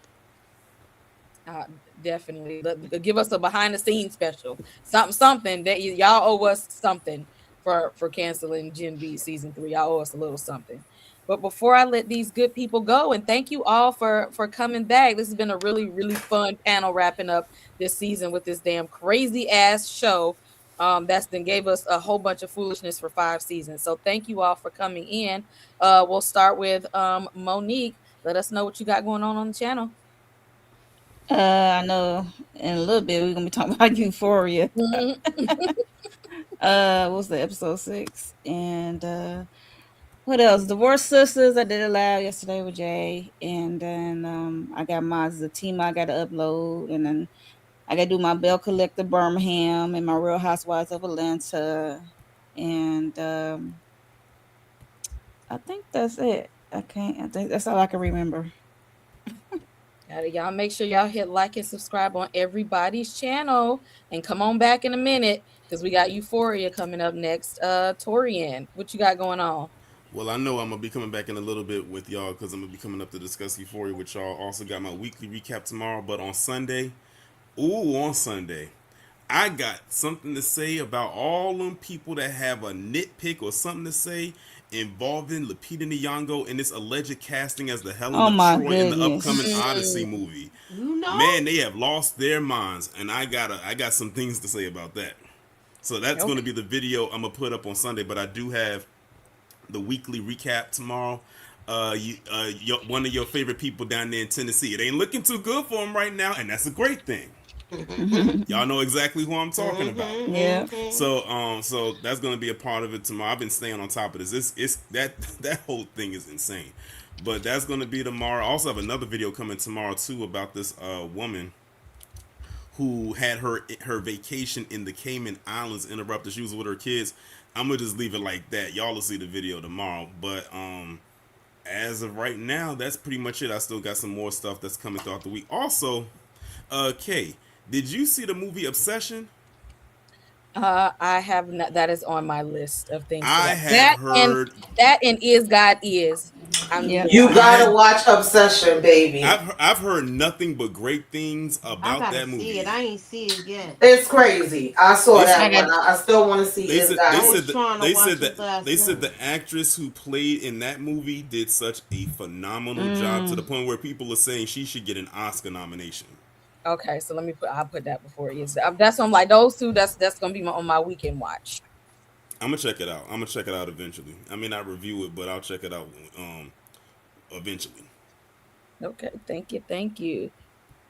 [SPEAKER 2] Uh, definitely. Give us a behind the scenes special. Something that y'all owe us something for canceling Gen V season 3. Y'all owe us a little something. But before I let these good people go, and thank you all for coming back. This has been a really really fun panel wrapping up this season with this damn crazy ass show. That's then gave us a whole bunch of foolishness for 5 seasons. So thank you all for coming in. We'll start with Monique. Let us know what you got going on the channel.
[SPEAKER 3] I know in a little bit we're gonna be talking about Euphoria.
[SPEAKER 2] Mhm.
[SPEAKER 3] What's the episode 6? And what else? Divorce Sisters. I did it live yesterday with Jay, and then I got my Zatima I got to upload, and then I got to do my Bell Collector Birmingham and my Real Housewives of Atlanta, and I think that's it. I think that's all I can remember.
[SPEAKER 2] Y'all make sure y'all hit like and subscribe on everybody's channel, and come on back in a minute because we got Euphoria coming up next. Torian, what you got going on?
[SPEAKER 4] Well, I know I'm gonna be coming back in a little bit with y'all because I'm gonna be coming up to discuss Euphoria with y'all. Also got my weekly recap tomorrow, but on Sunday, I got something to say about all them people that have a nitpick or something to say, involving Lupita Nyong'o in this alleged casting as the Helen
[SPEAKER 3] Oh
[SPEAKER 4] of
[SPEAKER 3] my
[SPEAKER 4] Troy in the upcoming
[SPEAKER 3] goodness.
[SPEAKER 4] Odyssey movie.
[SPEAKER 5] You know?
[SPEAKER 4] Man, they have lost their minds, and I got some things to say about that. So that's going to be the video I'm gonna put up on Sunday. But I do have the weekly recap tomorrow. One of your favorite people down there in Tennessee. It ain't looking too good for him right now, and that's a great thing. Y'all know exactly who I'm talking about.
[SPEAKER 3] Yeah.
[SPEAKER 4] So that's gonna be a part of it tomorrow. I've been staying on top of this. It's that whole thing is insane. But that's gonna be tomorrow. I also have another video coming tomorrow too about this woman who had her vacation in the Cayman Islands interrupted. She was with her kids. I'm gonna just leave it like that. Y'all will see the video tomorrow. But as of right now, that's pretty much it. I still got some more stuff that's coming throughout the week. Also, Kay, did you see the movie Obsession?
[SPEAKER 2] I have not. That is on my list of things.
[SPEAKER 4] I have heard
[SPEAKER 2] that and Is God Is.
[SPEAKER 7] You gotta watch Obsession, baby.
[SPEAKER 4] I've heard nothing but great things about that movie.
[SPEAKER 5] See it. I ain't see it yet.
[SPEAKER 7] It's crazy. I saw that one. I still want to see it.
[SPEAKER 4] They said the actress who played in that movie did such a phenomenal job to the point where people are saying she should get an Oscar nomination.
[SPEAKER 2] Okay, so I'll put that before it is. That's on like those two. That's gonna be on my weekend watch.
[SPEAKER 4] I'm gonna check it out. I'm gonna check it out eventually. I may not review it, but I'll check it out eventually.
[SPEAKER 2] Okay, thank you.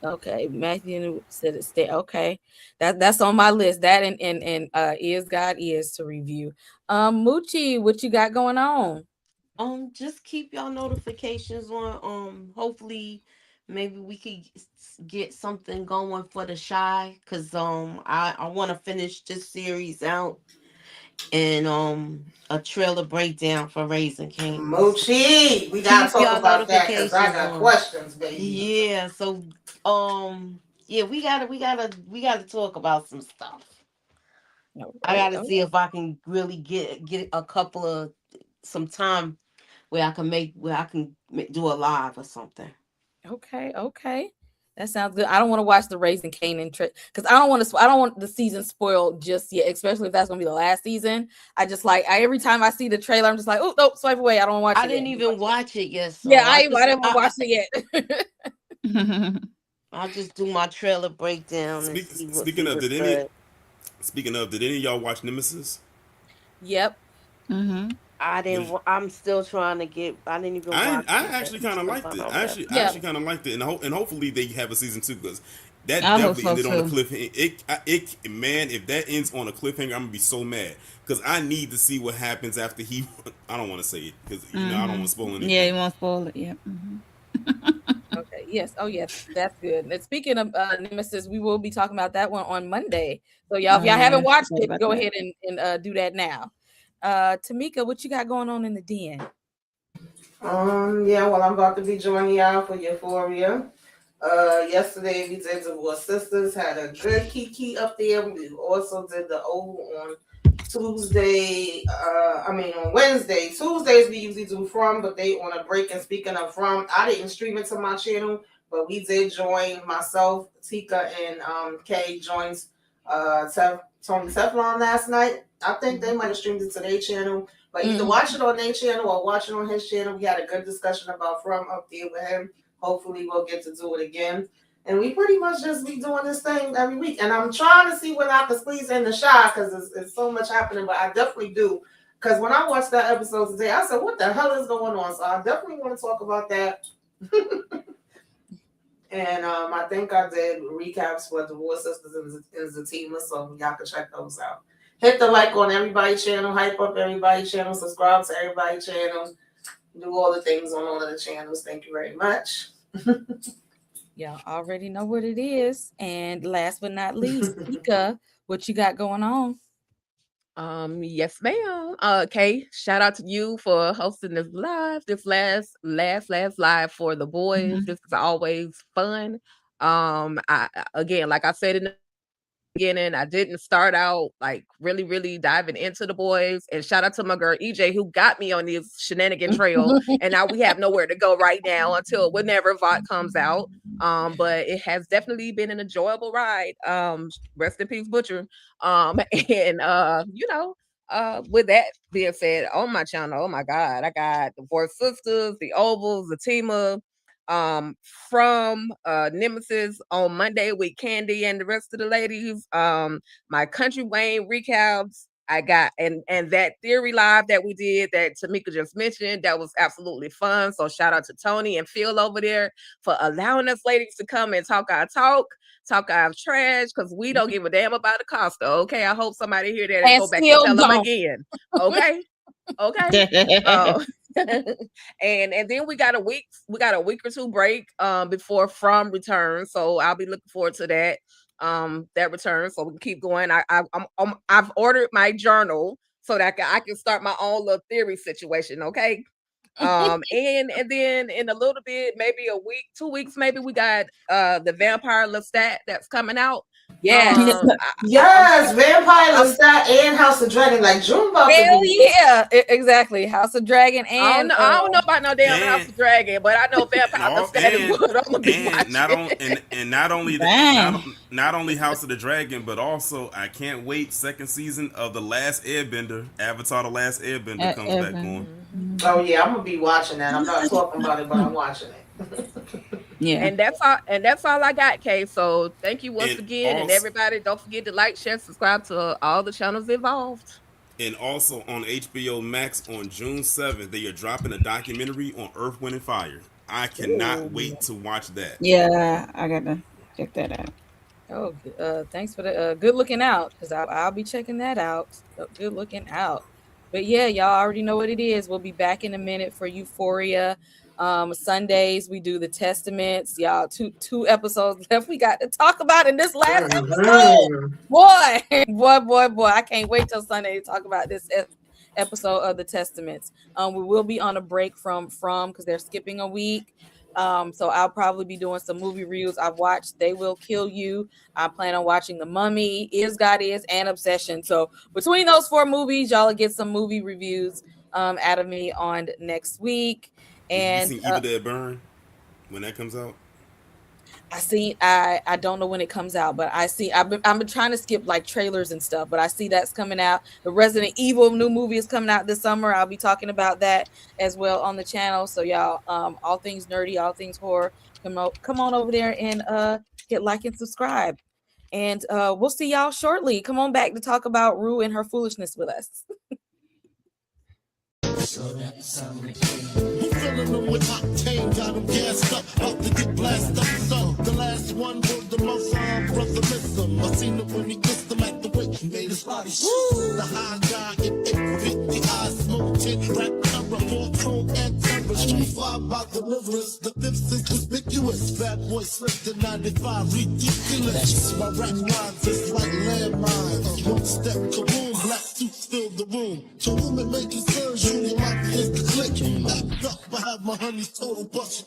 [SPEAKER 2] Okay, Matthew said it. Okay, that's on my list. That and Is God Is to review. Moochie, what you got going on?
[SPEAKER 5] Just keep y'all notifications on. Hopefully, maybe we could get something going for the Shy, cause I want to finish this series out, and a trailer breakdown for Raising Cane's.
[SPEAKER 7] Mochi, we gotta talk about that because I got questions, baby.
[SPEAKER 5] Yeah, so yeah, we gotta talk about some stuff. Right. I gotta see if I can really get a couple of some time where I can do a live or something.
[SPEAKER 2] Okay. That sounds good. I don't want to watch the Raising Kanan because I don't want the season spoiled just yet, especially if that's gonna be the last season. I just every time I see the trailer, I'm just like, oh no, swipe away. I don't watch it.
[SPEAKER 5] I didn't even watch it yet. So
[SPEAKER 2] yeah, I didn't watch it
[SPEAKER 5] yet. I'll just do my trailer breakdown.
[SPEAKER 4] Speaking of, did any of y'all watch Nemesis?
[SPEAKER 2] Yep.
[SPEAKER 3] Mm-hmm.
[SPEAKER 5] I didn't. I'm still trying to get. I didn't even.
[SPEAKER 4] I actually kind of liked it. I actually kind of liked it, and hopefully they have a season 2 because that definitely ended on a cliffhanger. Man, if that ends on a cliffhanger, I'm gonna be so mad because I need to see what happens after he. I don't want to say it because I don't want to spoil anything.
[SPEAKER 3] Yeah, you won't spoil it. Yeah.
[SPEAKER 2] Okay. Yes. Oh, yes. That's good. And speaking of Nemesis, we will be talking about that one on Monday. So y'all, if y'all haven't watched it, go ahead and do that now. Tamika, what you got going on in the den?
[SPEAKER 7] Yeah, well, I'm about to be joining y'all for Euphoria. Yesterday we did Divorce Sisters, had a good kiki up there. We also did the old on Tuesday. On Wednesday. Tuesdays we usually do From, but they on a break. And speaking of From, I didn't stream it to my channel, but we did join myself, Tika, and Kay joins Tony Teflon last night. I think they might have streamed it to their channel, but either watch it on their channel or watch it on his channel. We had a good discussion about From up there with him. Hopefully we'll get to do it again. And we pretty much just be doing this thing every week. And I'm trying to see when I can squeeze in the Shy because it's so much happening, but I definitely do. Because when I watched that episode today, I said, what the hell is going on? So I definitely want to talk about that. And I think I did recaps for Divorce Sisters and Zatima, so y'all can check those out. Hit the like on everybody's channel, hype up everybody's channel, subscribe to everybody's channel, do all the things on all of the channels. Thank you very much.
[SPEAKER 2] Y'all already know what it is. And last but not least, Nika, what you got going on?
[SPEAKER 6] Yes, ma'am. Kay, shout out to you for hosting this last live for the boys. This is always fun. I again, like I said in the beginning, I didn't start out like really diving into the boys. And shout out to my girl EJ who got me on this shenanigan trail. And now we have nowhere to go right now until whenever VOD comes out. But it has definitely been an enjoyable ride. Rest in peace, Butcher. And with that being said, on my channel, oh my God, I got the Four Sisters, the Ovals, the Tima, from Nemesis on Monday with Candy and the rest of the ladies. My Country Wayne recaps. I got and that theory live that we did that Tamika just mentioned, that was absolutely fun. So shout out to Tony and Phil over there for allowing us ladies to come and talk our trash, because we don't give a damn about the Costa. Okay, I hope somebody hear that and go back and tell them again. Okay. And then we got a week or two break before From returns, so I'll be looking forward to that return, so we can keep going. I've ordered my journal so that I can start my own little theory situation. Okay. And then in a little bit, maybe a week, 2 weeks, maybe we got the Vampire Lestat that's coming out.
[SPEAKER 2] Yes.
[SPEAKER 7] Yes, Vampire Lestat and House of Dragon. Like June about
[SPEAKER 2] Hell yeah, exactly. House of Dragon and
[SPEAKER 6] I don't know about no damn House of Dragon, but I know Vampire Lestat is good. I'm gonna be watching.
[SPEAKER 4] Not only House of the Dragon, but also I can't wait second season of The Last Airbender. Avatar: The Last Airbender comes back on.
[SPEAKER 7] Oh yeah, I'm gonna be watching that. I'm not talking about it, but I'm watching it.
[SPEAKER 3] Yeah,
[SPEAKER 6] and that's all I got, Kay. So thank you once again, and everybody, don't forget to like, share, subscribe to all the channels involved.
[SPEAKER 4] And also on HBO Max on June 7th, they are dropping a documentary on Earth, Wind, and Fire. I cannot wait to watch that.
[SPEAKER 3] Yeah, I gotta check that out.
[SPEAKER 2] Oh, thanks for the good looking out, because I'll be checking that out. Good looking out. But yeah, y'all already know what it is. We'll be back in a minute for Euphoria. Sundays we do the Testaments. Y'all, two episodes left we got to talk about in this last episode. Boy, I can't wait till Sunday to talk about this episode of the Testaments. We will be on a break from because they're skipping a week. So I'll probably be doing some movie reviews. I've watched They Will Kill You. I plan on watching The Mummy, Is God Is, and Obsession. So between those 4 movies, y'all will get some movie reviews out of me on next week. And
[SPEAKER 4] you seen Evil Dead Burn when that comes out?
[SPEAKER 2] I don't know when it comes out, but I've been trying to skip like trailers and stuff, but I see that's coming out. The Resident Evil new movie is coming out this summer. I'll be talking about that as well on the channel. So y'all, all things nerdy, all things horror, come on over there and hit like and subscribe. And we'll see y'all shortly. Come on back to talk about Rue and her foolishness with us.
[SPEAKER 9] Filling them with octane, got them gassed up, about to get blasted up. So the last one was the most brother miss him. I seen him when he kissed him at the wake, he made his body shoo. The high guy in 850, I smoked it, rap terror, more chrome and terror. Street fly by deliverance, the fifth is conspicuous. Bad boy slipped in 95, ridiculous. My rap lines is like landmines. One step, kaboom, black suits fill the room. To women making surgery, my is the click. Act up, I have my honey's total budget.